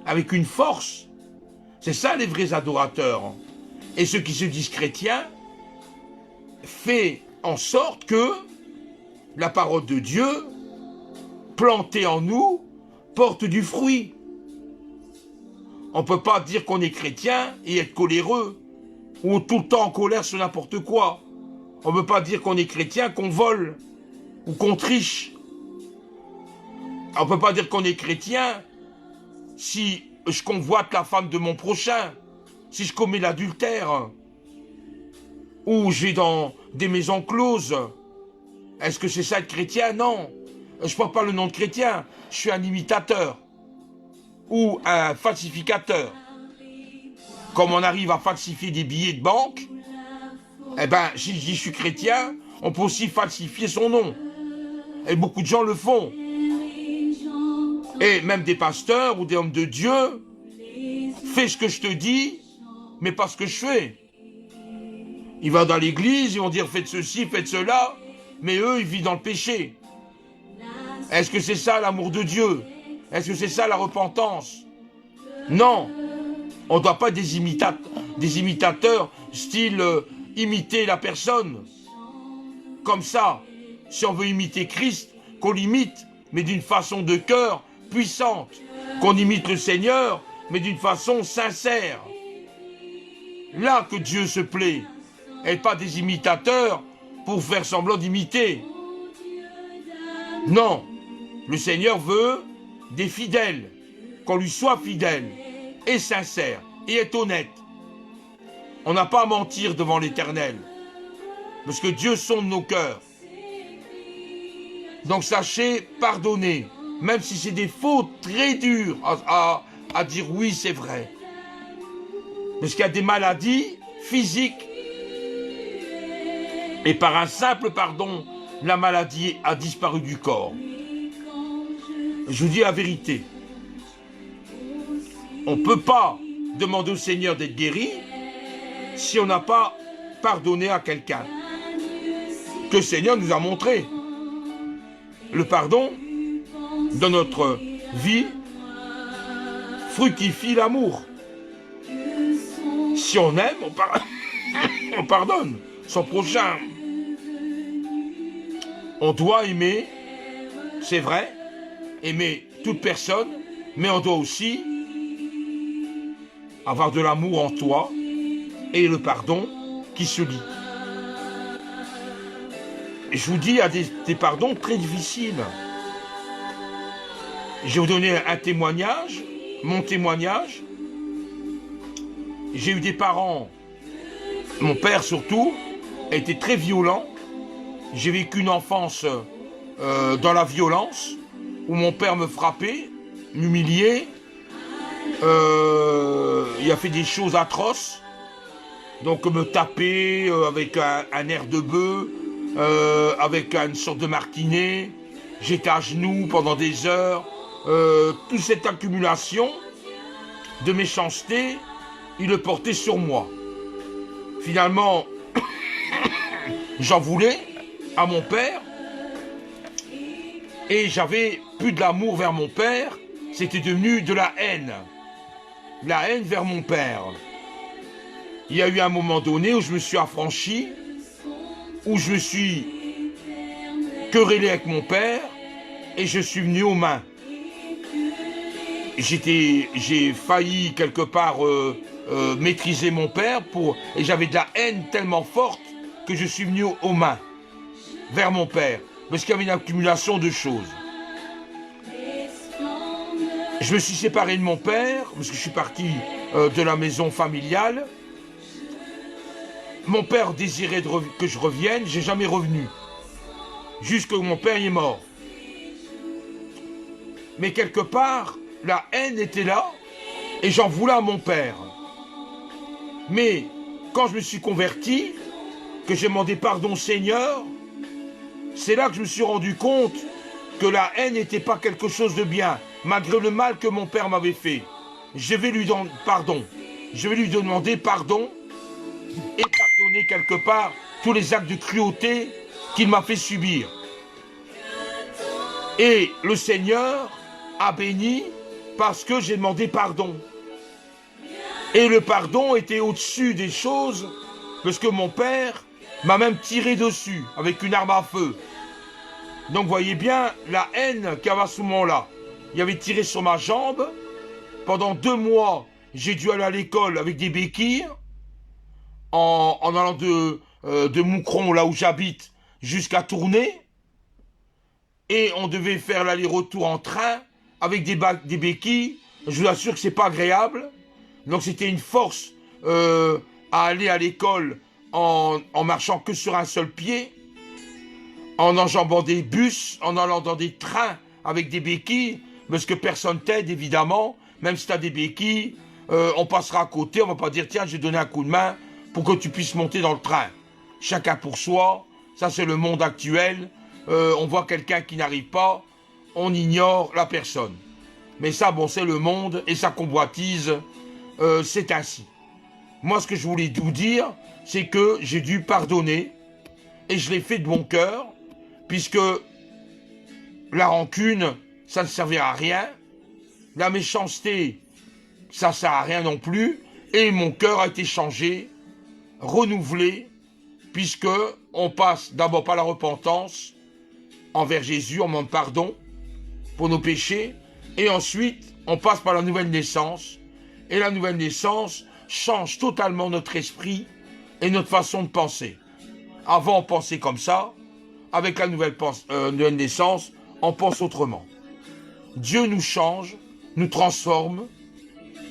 avec une force. C'est ça les vrais adorateurs. Et ceux qui se disent chrétiens fait en sorte que la parole de Dieu, plantée en nous, porte du fruit. On ne peut pas dire qu'on est chrétien et être coléreux, ou tout le temps en colère sur n'importe quoi. On ne peut pas dire qu'on est chrétien, qu'on vole, ou qu'on triche. On ne peut pas dire qu'on est chrétien si je convoite la femme de mon prochain, si je commets l'adultère, ou je vais dans des maisons closes. Est-ce que c'est ça être chrétien? Non. Je ne porte pas le nom de chrétien. Je suis un imitateur ou un falsificateur. Comme on arrive à falsifier des billets de banque, eh ben, si je dis je suis chrétien, on peut aussi falsifier son nom. Et beaucoup de gens le font. Et même des pasteurs ou des hommes de Dieu, fais ce que je te dis, mais pas ce que je fais. Ils vont dans l'église, ils vont dire faites ceci, faites cela, mais eux, ils vivent dans le péché. Est-ce que c'est ça l'amour de Dieu? Est-ce que c'est ça la repentance? Non. On ne doit pas des imitateurs, style imiter la personne. Comme ça, si on veut imiter Christ, qu'on l'imite, mais d'une façon de cœur puissante. Qu'on imite le Seigneur, mais d'une façon sincère. Là que Dieu se plaît, et pas des imitateurs pour faire semblant d'imiter. Non, le Seigneur veut des fidèles, qu'on lui soit fidèle et sincère et être honnête. On n'a pas à mentir devant l'Éternel, parce que Dieu sonde nos cœurs. Donc sachez pardonner, même si c'est des fautes très dures à dire oui, c'est vrai. Parce qu'il y a des maladies physiques, et par un simple pardon, la maladie a disparu du corps. Je vous dis la vérité. On ne peut pas demander au Seigneur d'être guéri si on n'a pas pardonné à quelqu'un. Que le Seigneur nous a montré. Le pardon, dans notre vie, fructifie l'amour. Si on aime, on pardonne son prochain. On doit aimer, c'est vrai, aimer toute personne, mais on doit aussi avoir de l'amour en toi et le pardon qui se lie. Je vous dis, il y a des pardons très difficiles. Je vais vous donner un témoignage, mon témoignage. J'ai eu des parents, mon père surtout, a été très violent. J'ai vécu une enfance dans la violence, où mon père me frappait, m'humiliait. Il a fait des choses atroces. Donc me taper avec un air de bœuf, avec une sorte de martinet. J'étais à genoux pendant des heures. Toute cette accumulation de méchanceté, il le portait sur moi. Finalement, j'en voulais à mon père et j'avais plus de l'amour vers mon père, c'était devenu de la haine vers mon père. Il y a eu un moment donné où je me suis affranchi, où je me suis querellé avec mon père et je suis venu aux mains. J'ai failli quelque part maîtriser mon père et j'avais de la haine tellement forte que je suis venu aux mains vers mon père parce qu'il y avait une accumulation de choses. Je me suis séparé de mon père parce que je suis parti de la maison familiale. Mon père désirait que je revienne, j'ai jamais revenu. Jusque mon père est mort. Mais quelque part, la haine était là et j'en voulais à mon père. Mais quand je me suis converti, que j'ai demandé pardon au Seigneur, c'est là que je me suis rendu compte que la haine n'était pas quelque chose de bien, malgré le mal que mon père m'avait fait. Je vais lui demander pardon. Je vais lui demander pardon et pardonner quelque part tous les actes de cruauté qu'il m'a fait subir. Et le Seigneur a béni parce que j'ai demandé pardon. Et le pardon était au-dessus des choses, parce que mon père m'a même tiré dessus avec une arme à feu. Donc voyez bien la haine qu'il y avait à ce moment-là. Il avait tiré sur ma jambe. Pendant 2 mois, j'ai dû aller à l'école avec des béquilles, en allant de Moucron, là où j'habite, jusqu'à Tournai. Et on devait faire l'aller-retour en train avec des béquilles. Je vous assure que c'est pas agréable. Donc c'était une force à aller à l'école en marchant que sur un seul pied, en enjambant des bus, en allant dans des trains avec des béquilles, parce que personne t'aide évidemment. Même si tu as des béquilles, on passera à côté, on va pas dire tiens j'ai donné un coup de main pour que tu puisses monter dans le train. Chacun pour soi, ça c'est le monde actuel. On voit quelqu'un qui n'arrive pas, on ignore la personne. Mais ça, bon, c'est le monde et sa convoitise, c'est ainsi. Moi, ce que je voulais vous dire, c'est que j'ai dû pardonner et je l'ai fait de bon cœur, puisque la rancune, ça ne servira à rien. La méchanceté, ça ne sert à rien non plus. Et mon cœur a été changé, renouvelé, puisque on passe d'abord par la repentance envers Jésus, on demande pardon pour nos péchés, et ensuite on passe par la nouvelle naissance, et la nouvelle naissance change totalement notre esprit et notre façon de penser. Avant on pensait comme ça, avec la nouvelle naissance, on pense autrement. Dieu nous change, nous transforme,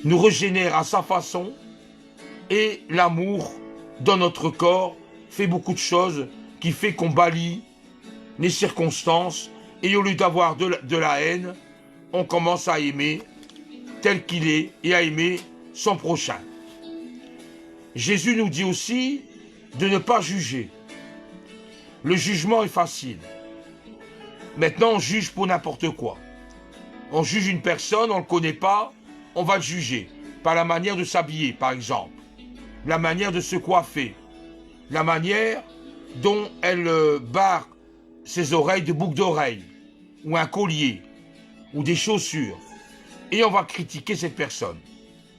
nous régénère à sa façon, et l'amour dans notre corps fait beaucoup de choses qui fait qu'on balaye les circonstances, et au lieu d'avoir de la haine, on commence à aimer tel qu'il est et à aimer son prochain. Jésus nous dit aussi de ne pas juger. Le jugement est facile. Maintenant, on juge pour n'importe quoi. On juge une personne, on ne le connaît pas, on va le juger. Par la manière de s'habiller, par exemple. La manière de se coiffer. La manière dont elle barre ses oreilles de boucles d'oreilles. Ou un collier. Ou des chaussures. Et on va critiquer cette personne.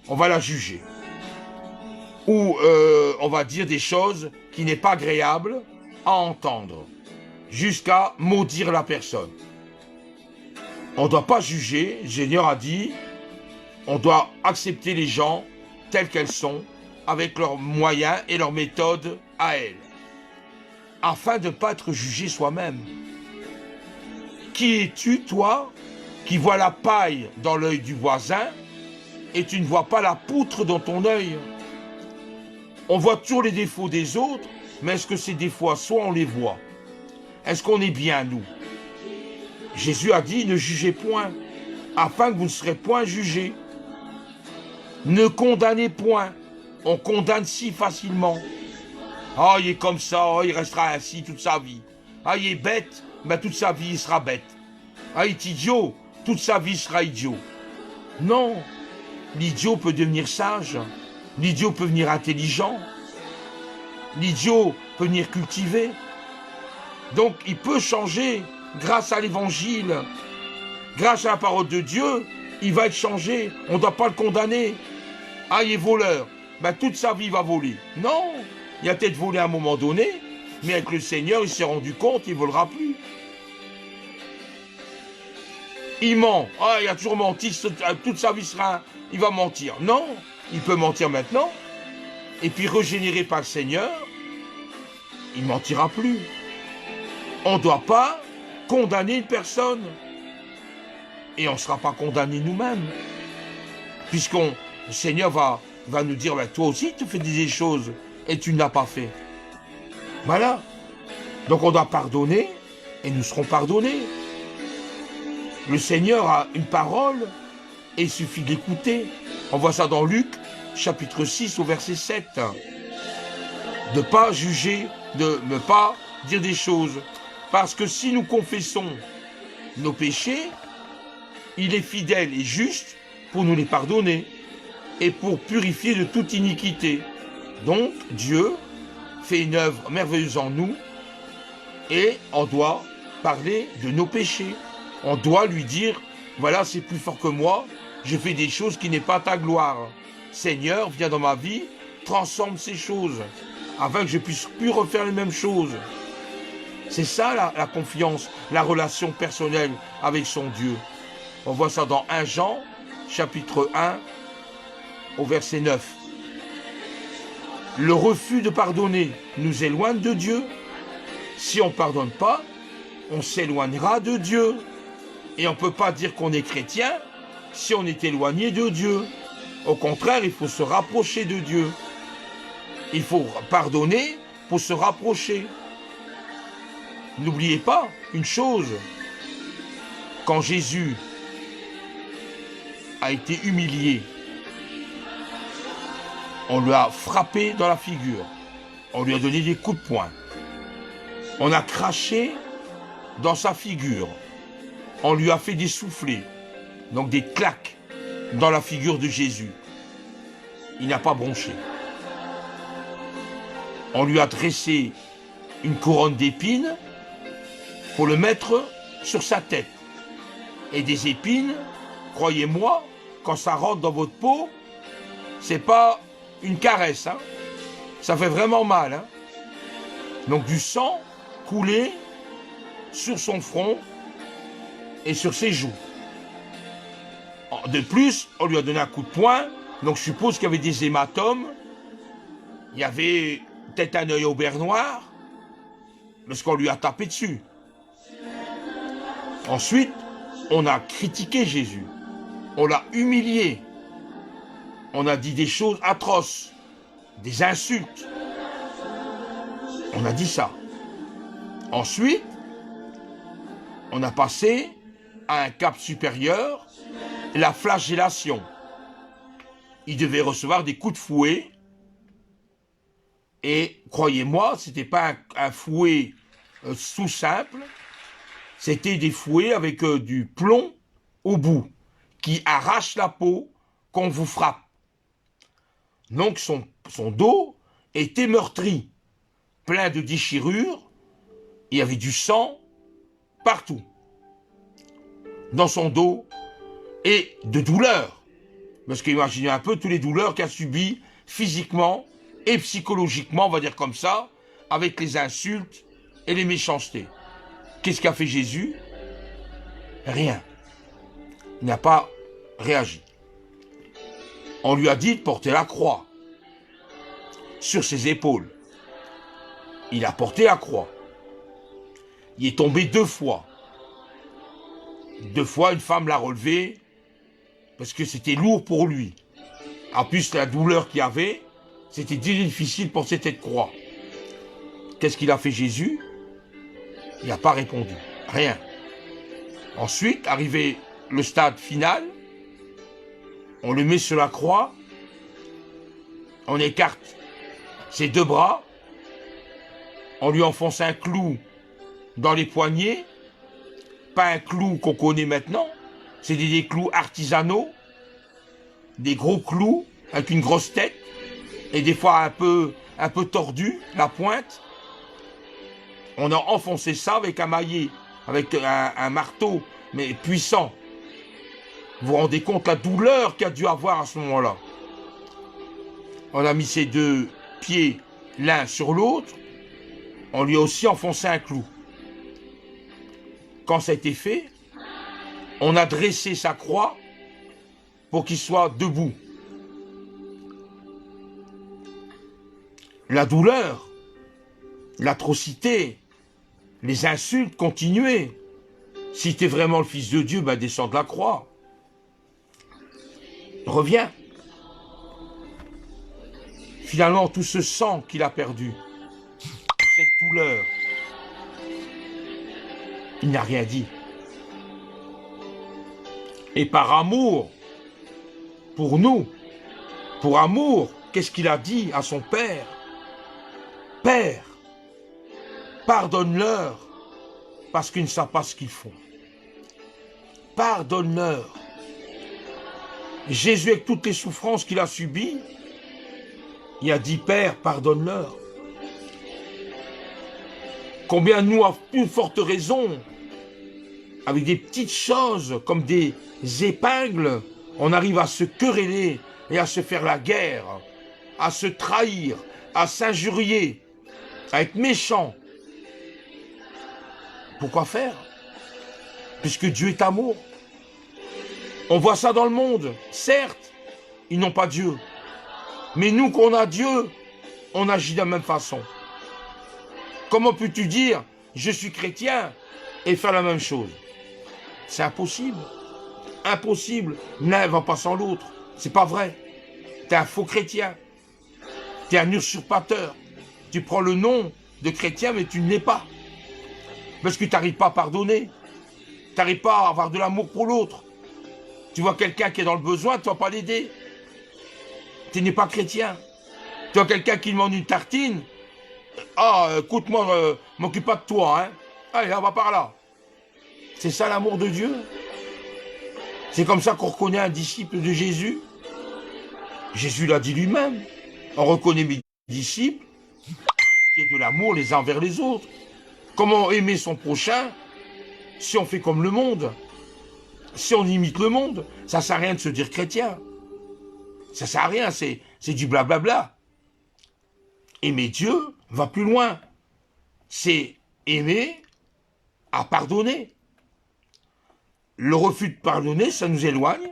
On va la juger. ou on va dire des choses qui n'est pas agréable à entendre, jusqu'à maudire la personne. On ne doit pas juger. Le Seigneur a dit, on doit accepter les gens tels qu'elles sont, avec leurs moyens et leurs méthodes à elles, afin de ne pas être jugé soi-même. Qui es-tu, toi, qui vois la paille dans l'œil du voisin et tu ne vois pas la poutre dans ton œil? On voit toujours les défauts des autres, mais est-ce que ces défauts à soi, on les voit? Est-ce qu'on est bien, nous? Jésus a dit, ne jugez point, afin que vous ne serez point jugés. Ne condamnez point. On condamne si facilement. Ah, il est comme ça, oh, il restera ainsi toute sa vie. Ah, il est bête, mais toute sa vie, il sera bête. Ah, il est idiot, toute sa vie, il sera idiot. Non, l'idiot peut devenir sage. L'idiot peut devenir intelligent. L'idiot peut devenir cultivé. Donc, il peut changer grâce à l'évangile. Grâce à la parole de Dieu, il va être changé. On ne doit pas le condamner. Ah, il est voleur. Ben, toute sa vie, il va voler. Non, il a peut-être volé à un moment donné, mais avec le Seigneur, il s'est rendu compte qu'il ne volera plus. Il ment. Ah, il a toujours menti. Toute sa vie, il va mentir. Non, il peut mentir maintenant. Et puis, régénéré par le Seigneur, il ne mentira plus. On ne doit pas condamner une personne. Et on ne sera pas condamné nous-mêmes. Puisqu'on... Le Seigneur va nous dire, ben, toi aussi tu fais des choses et tu ne l'as pas fait. Voilà. Donc on doit pardonner et nous serons pardonnés. Le Seigneur a une parole et il suffit d'écouter. On voit ça dans Luc, chapitre 6 au verset 7. De ne pas juger, de ne pas dire des choses. Parce que si nous confessons nos péchés, il est fidèle et juste pour nous les pardonner et pour purifier de toute iniquité. Donc, Dieu fait une œuvre merveilleuse en nous et on doit parler de nos péchés. On doit lui dire, voilà, c'est plus fort que moi, je fais des choses qui n'est pas ta gloire. Seigneur, viens dans ma vie, transforme ces choses, afin que je puisse plus refaire les mêmes choses. C'est ça la confiance, la relation personnelle avec son Dieu. On voit ça dans 1 Jean, chapitre 1, au verset 9. Le refus de pardonner nous éloigne de Dieu. Si on ne pardonne pas, on s'éloignera de Dieu. Et on ne peut pas dire qu'on est chrétien si on est éloigné de Dieu. Au contraire, il faut se rapprocher de Dieu. Il faut pardonner pour se rapprocher. N'oubliez pas une chose. Quand Jésus a été humilié, on lui a frappé dans la figure. On lui a donné des coups de poing. On a craché dans sa figure. On lui a fait des soufflets, donc des claques dans la figure de Jésus. Il n'a pas bronché. On lui a dressé une couronne d'épines pour le mettre sur sa tête. Et des épines, croyez-moi, quand ça rentre dans votre peau, c'est pas une caresse, hein. Ça fait vraiment mal, hein. Donc du sang coulé sur son front et sur ses joues. De plus, on lui a donné un coup de poing, donc je suppose qu'il y avait des hématomes, il y avait peut-être un œil au beurre noir, parce qu'on lui a tapé dessus. Ensuite, on a critiqué Jésus, on l'a humilié, on a dit des choses atroces, des insultes. On a dit ça. Ensuite, on a passé à un cap supérieur, la flagellation. Il devait recevoir des coups de fouet. Et croyez-moi, ce n'était pas un fouet tout simple. C'était des fouets avec du plomb au bout, qui arrache la peau quand on vous frappe. Donc son dos était meurtri, plein de déchirures, il y avait du sang partout, dans son dos, et de douleurs. Parce qu'imaginez un peu toutes les douleurs qu'a subies physiquement et psychologiquement, on va dire comme ça, avec les insultes et les méchancetés. Qu'est-ce qu'a fait Jésus? Rien. Il n'a pas réagi. On lui a dit de porter la croix sur ses épaules. Il a porté la croix. Il est tombé 2 fois. 2 fois, une femme l'a relevé parce que c'était lourd pour lui. En plus, la douleur qu'il avait, c'était difficile pour cette croix. Qu'est-ce qu'il a fait Jésus? Il n'a pas répondu. Rien. Ensuite, arrivé le stade final, on le met sur la croix, on écarte ses 2 bras, on lui enfonce un clou dans les poignets, pas un clou qu'on connaît maintenant, c'est des clous artisanaux, des gros clous avec une grosse tête, et des fois un peu tordu, la pointe. On a enfoncé ça avec un maillet, avec un marteau, mais puissant. Vous vous rendez compte la douleur qu'il a dû avoir à ce moment-là. On a mis ses 2 pieds l'un sur l'autre. On lui a aussi enfoncé un clou. Quand ça a été fait, on a dressé sa croix pour qu'il soit debout. La douleur, l'atrocité, les insultes continuaient. Si tu es vraiment le Fils de Dieu, ben descends de la croix. Reviens. Finalement, tout ce sang qu'il a perdu, cette douleur, il n'a rien dit. Et par amour, pour nous, pour amour, qu'est-ce qu'il a dit à son Père? Père, pardonne-leur, parce qu'ils ne savent pas ce qu'ils font. Pardonne-leur. Jésus, avec toutes les souffrances qu'il a subies, il a dit, Père, pardonne-leur. Combien nous, à plus forte raison, avec des petites choses comme des épingles, on arrive à se quereller et à se faire la guerre, à se trahir, à s'injurier, à être méchant. Pourquoi faire? Puisque Dieu est amour. On voit ça dans le monde. Certes, ils n'ont pas Dieu. Mais nous, qu'on a Dieu, on agit de la même façon. Comment peux-tu dire, je suis chrétien, et faire la même chose? C'est impossible. Impossible. L'un ne va pas sans l'autre. C'est pas vrai. Tu es un faux chrétien. Tu es un usurpateur. Tu prends le nom de chrétien, mais tu ne l'es pas. Parce que tu n'arrives pas à pardonner. Tu n'arrives pas à avoir de l'amour pour l'autre. Tu vois quelqu'un qui est dans le besoin, tu ne vas pas l'aider. Tu n'es pas chrétien. Tu vois quelqu'un qui demande une tartine. Ah, écoute, moi, m'occupe pas de toi, hein. Allez, on va par là. C'est ça l'amour de Dieu. C'est comme ça qu'on reconnaît un disciple de Jésus. Jésus l'a dit lui-même. On reconnaît mes disciples qui est de l'amour les uns envers les autres. Comment aimer son prochain si on fait comme le monde? Si on imite le monde, ça ne sert à rien de se dire chrétien. Ça ne sert à rien, c'est du blablabla. Aimer Dieu va plus loin. C'est aimer à pardonner. Le refus de pardonner, ça nous éloigne.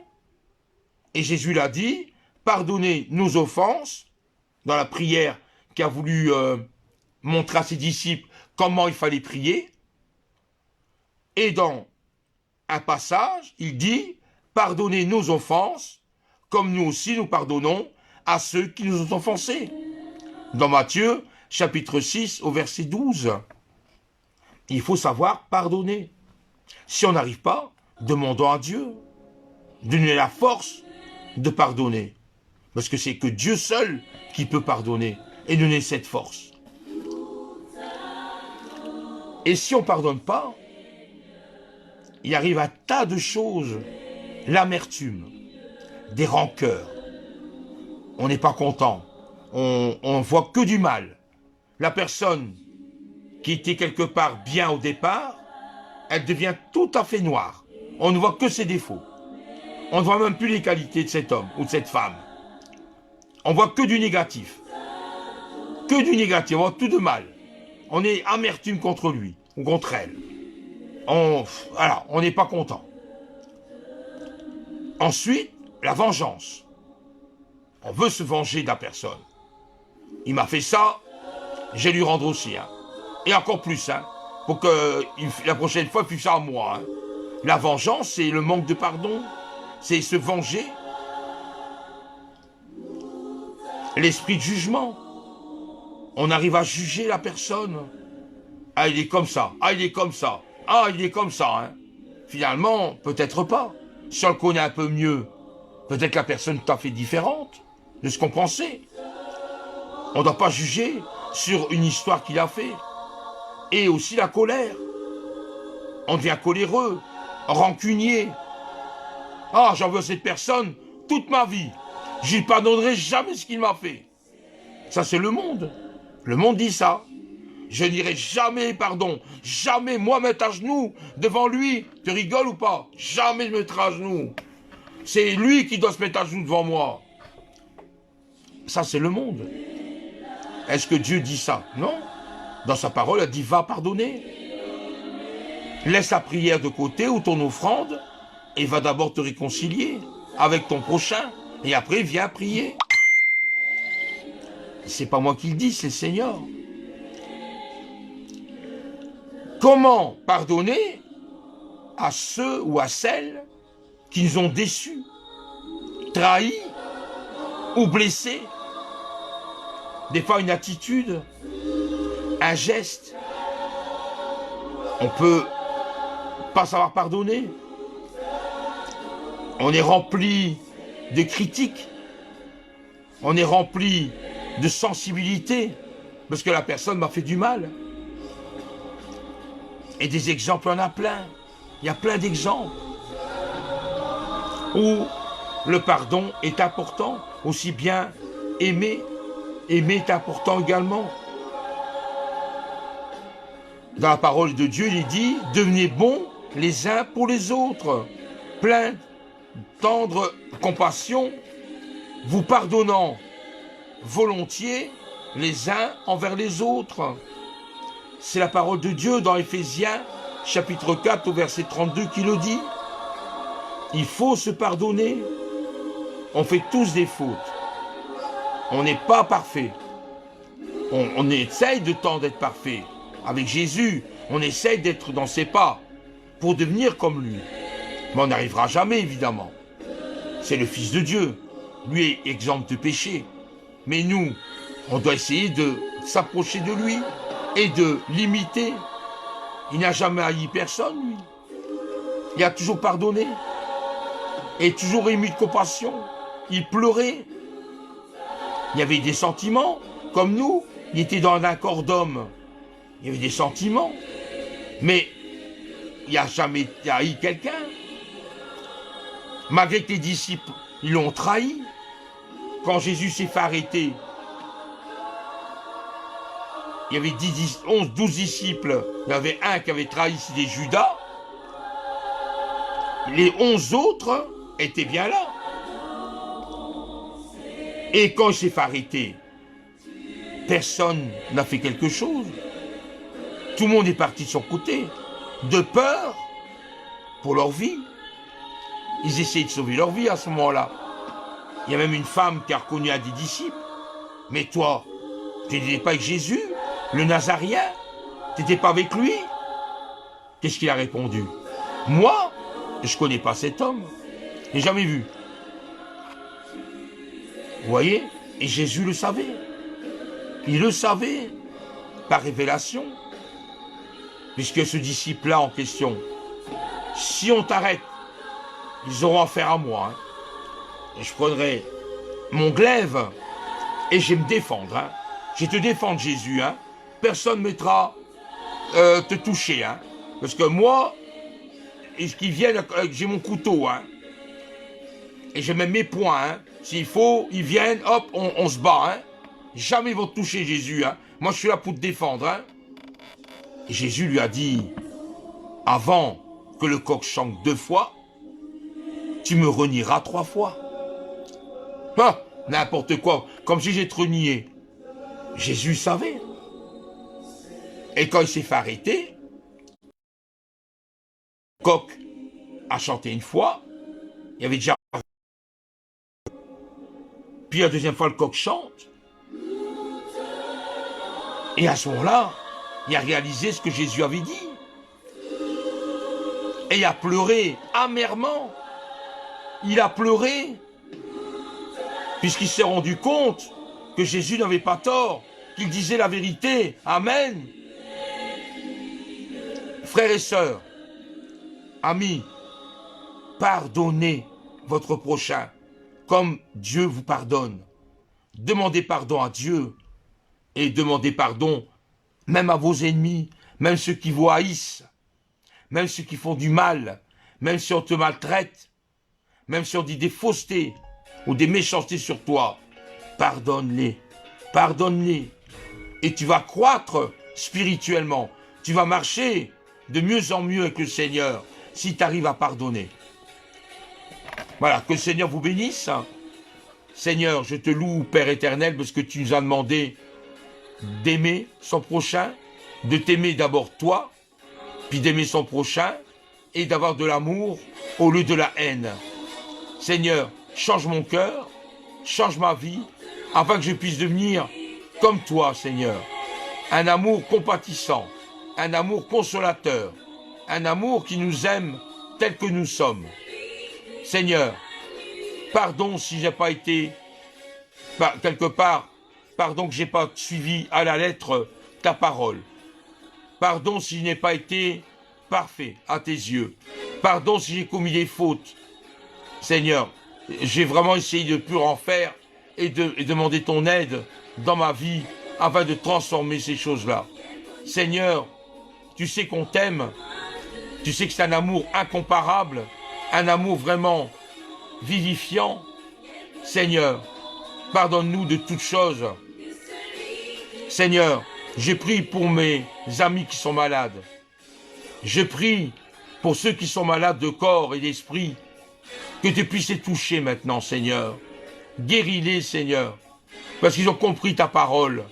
Et Jésus l'a dit, pardonnez nos offenses, dans la prière qui a voulu montrer à ses disciples comment il fallait prier. Et dans un passage, il dit, pardonnez nos offenses, comme nous aussi nous pardonnons à ceux qui nous ont offensés. Dans Matthieu, chapitre 6, au verset 12. Il faut savoir pardonner. Si on n'arrive pas, demandons à Dieu de nous donner la force de pardonner. Parce que c'est que Dieu seul qui peut pardonner et donner cette force. Et si on ne pardonne pas, il arrive un tas de choses. L'amertume, des rancœurs. On n'est pas content. On voit que du mal. La personne qui était quelque part bien au départ, elle devient tout à fait noire. On ne voit que ses défauts. On ne voit même plus les qualités de cet homme ou de cette femme. On voit que du négatif. Que du négatif, on voit tout de mal. On est amertume contre lui ou contre elle. Voilà, on n'est pas content. Ensuite, la vengeance. On veut se venger de la personne. Il m'a fait ça, je vais lui rendre aussi. Hein. Et encore plus, hein, pour que la prochaine fois, il fasse ça à moi. Hein. La vengeance, c'est le manque de pardon. C'est se venger. L'esprit de jugement. On arrive à juger la personne. Ah, il est comme ça. Ah, il est comme ça. Ah, il est comme ça. Hein. Finalement, peut-être pas. Si on le connaît un peu mieux, peut-être la personne tout à fait différente de ce qu'on pensait. On ne doit pas juger sur une histoire qu'il a fait. Et aussi la colère. On devient coléreux, rancunier. Ah, j'en veux cette personne toute ma vie. Je ne lui pardonnerai jamais ce qu'il m'a fait. Ça, c'est le monde. Le monde dit ça. Je n'irai jamais pardon. Jamais, moi, mettre à genoux devant lui. Tu rigoles ou pas? Jamais je me mettrai à genoux. C'est lui qui doit se mettre à genoux devant moi. Ça, c'est le monde. Est-ce que Dieu dit ça? Non. Dans sa parole, il dit, va pardonner. Laisse la prière de côté ou ton offrande et va d'abord te réconcilier avec ton prochain. Et après, viens prier. C'est pas moi qui le dis, c'est le Seigneur. Comment pardonner à ceux ou à celles qui nous ont déçus, trahis ou blessés? Des fois, une attitude, un geste. On peut pas savoir pardonner. On est rempli de critiques. On est rempli de sensibilité parce que la personne m'a fait du mal. Et des exemples, on a plein. Il y a plein d'exemples où le pardon est important, aussi bien aimer. Aimer est important également. Dans la parole de Dieu, il dit, devenez bons les uns pour les autres, pleins tendre compassion, vous pardonnant volontiers les uns envers les autres. C'est la parole de Dieu dans Éphésiens, chapitre 4, au verset 32, qui le dit. Il faut se pardonner. On fait tous des fautes. On n'est pas parfait. On essaye de temps d'être parfait. Avec Jésus, on essaye d'être dans ses pas pour devenir comme lui. Mais on n'arrivera jamais, évidemment. C'est le Fils de Dieu. Lui est exempt de péché. Mais nous, on doit essayer de s'approcher de lui et de l'imiter. Il n'a jamais haï personne, lui. Il a toujours pardonné. Et toujours ému de compassion. Il pleurait. Il y avait des sentiments, comme nous. Il était dans un corps d'homme. Il y avait des sentiments. Mais il n'a jamais haï quelqu'un. Malgré que les disciples, ils l'ont trahi. Quand Jésus s'est fait arrêter, il y avait 12 disciples. Il y avait un qui avait trahi, c'était Judas. Les 11 autres étaient bien là. Et quand il s'est fait arrêter, personne n'a fait quelque chose. Tout le monde est parti de son côté, de peur pour leur vie. Ils essayaient de sauver leur vie à ce moment-là. Il y a même une femme qui a reconnu un des disciples. Mais toi, tu n'étais pas avec Jésus, le Nazaréen? Tu n'étais pas avec lui? Qu'est-ce qu'il a répondu? Moi, je ne connais pas cet homme. Je n'ai jamais vu. Vous voyez? Et Jésus le savait. Il le savait par révélation. Puisque ce disciple-là en question, si on t'arrête, ils auront affaire à moi. Hein. Et je prendrai mon glaive et je vais me défendre. Hein. Je vais te défendre, Jésus. Hein. Personne ne mettra te toucher. Hein. Parce que moi, qu'ils viennent, j'ai mon couteau. Hein. Et j'ai même mes poings. Hein. S'il faut, ils viennent, hop, on se bat. Hein. Jamais ils vont te toucher, Jésus. Hein. Moi, je suis là pour te défendre. Hein. Et Jésus lui a dit, avant que le coq chante 2 fois, tu me renieras 3 fois. Ah, n'importe quoi, comme si j'ai renié. Jésus savait. Et quand il s'est fait arrêter, Coq a chanté une fois, il y avait déjà... Puis la deuxième fois, le coq chante. Et à ce moment-là, il a réalisé ce que Jésus avait dit. Et il a pleuré amèrement. Il a pleuré. Puisqu'il s'est rendu compte que Jésus n'avait pas tort, qu'il disait la vérité. Amen. Frères et sœurs, amis, pardonnez votre prochain comme Dieu vous pardonne. Demandez pardon à Dieu et demandez pardon même à vos ennemis, même ceux qui vous haïssent, même ceux qui font du mal, même si on te maltraite, même si on dit des faussetés ou des méchancetés sur toi. Pardonne-les, pardonne-les. Et tu vas croître spirituellement. Tu vas marcher de mieux en mieux avec le Seigneur si tu arrives à pardonner. Voilà, que le Seigneur vous bénisse. Seigneur, je te loue, Père éternel, parce que tu nous as demandé d'aimer son prochain, de t'aimer d'abord toi, puis d'aimer son prochain, et d'avoir de l'amour au lieu de la haine. Seigneur, change mon cœur, change ma vie, afin que je puisse devenir comme toi, Seigneur. Un amour compatissant, un amour consolateur, un amour qui nous aime tel que nous sommes. Seigneur, pardon si j'ai pas été, quelque part, pardon que j'ai pas suivi à la lettre ta parole. Pardon si je n'ai pas été parfait à tes yeux. Pardon si j'ai commis des fautes. Seigneur, j'ai vraiment essayé de ne plus en faire et de demander ton aide dans ma vie afin de transformer ces choses-là. Seigneur, tu sais qu'on t'aime. Tu sais que c'est un amour incomparable, un amour vraiment vivifiant. Seigneur, pardonne-nous de toutes choses. Seigneur, je prie pour mes amis qui sont malades. Je prie pour ceux qui sont malades de corps et d'esprit, que tu puisses les toucher maintenant, Seigneur. Guéris-les, Seigneur, parce qu'ils ont compris ta parole.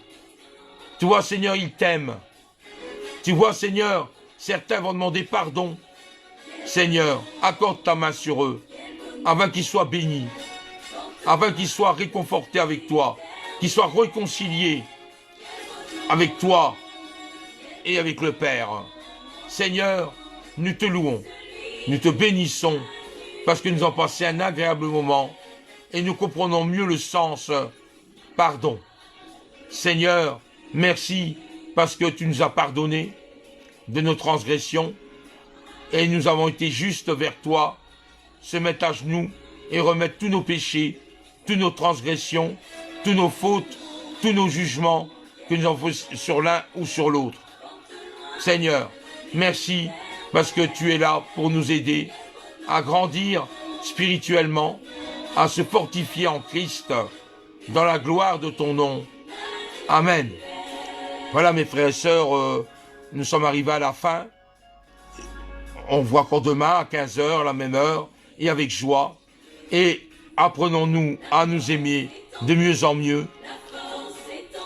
Tu vois, Seigneur, ils t'aiment. Tu vois, Seigneur, certains vont demander pardon. Seigneur, accorde ta main sur eux, afin qu'ils soient bénis, afin qu'ils soient réconfortés avec toi, qu'ils soient réconciliés avec toi et avec le Père. Seigneur, nous te louons, nous te bénissons, parce que nous avons passé un agréable moment et nous comprenons mieux le sens pardon. Seigneur, merci parce que tu nous as pardonné de nos transgressions et nous avons été justes vers toi, se mettre à genoux et remettre tous nos péchés, toutes nos transgressions, tous nos fautes, tous nos jugements que nous avons fait sur l'un ou sur l'autre. Seigneur, merci parce que tu es là pour nous aider à grandir spirituellement, à se fortifier en Christ, dans la gloire de ton nom. Amen. Voilà mes frères et sœurs, nous sommes arrivés à la fin. On voit encore demain à 15h, la même heure, et avec joie. Et apprenons-nous à nous aimer de mieux en mieux.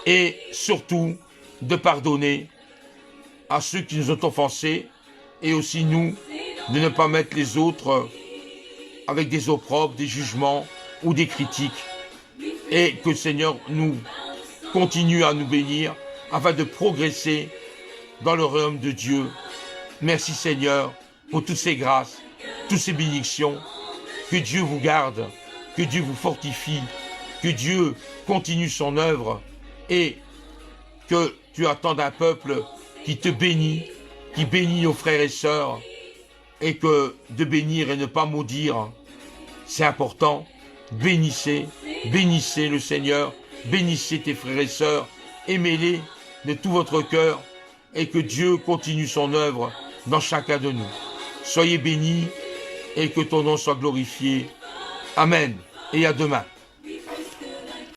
Et surtout, de pardonner à ceux qui nous ont offensés. Et aussi nous, de ne pas mettre les autres avec des opprobres, des jugements ou des critiques. Et que le Seigneur nous continue à nous bénir afin de progresser dans le royaume de Dieu. Merci Seigneur pour toutes ces grâces, toutes ces bénédictions. Que Dieu vous garde, que Dieu vous fortifie, que Dieu continue son œuvre et que tu attends d'un peuple qui te bénit, qui bénit nos frères et sœurs, et que de bénir et ne pas maudire, c'est important. Bénissez, bénissez le Seigneur, bénissez tes frères et sœurs, aimez-les de tout votre cœur, et que Dieu continue son œuvre dans chacun de nous. Soyez bénis, et que ton nom soit glorifié. Amen, et à demain.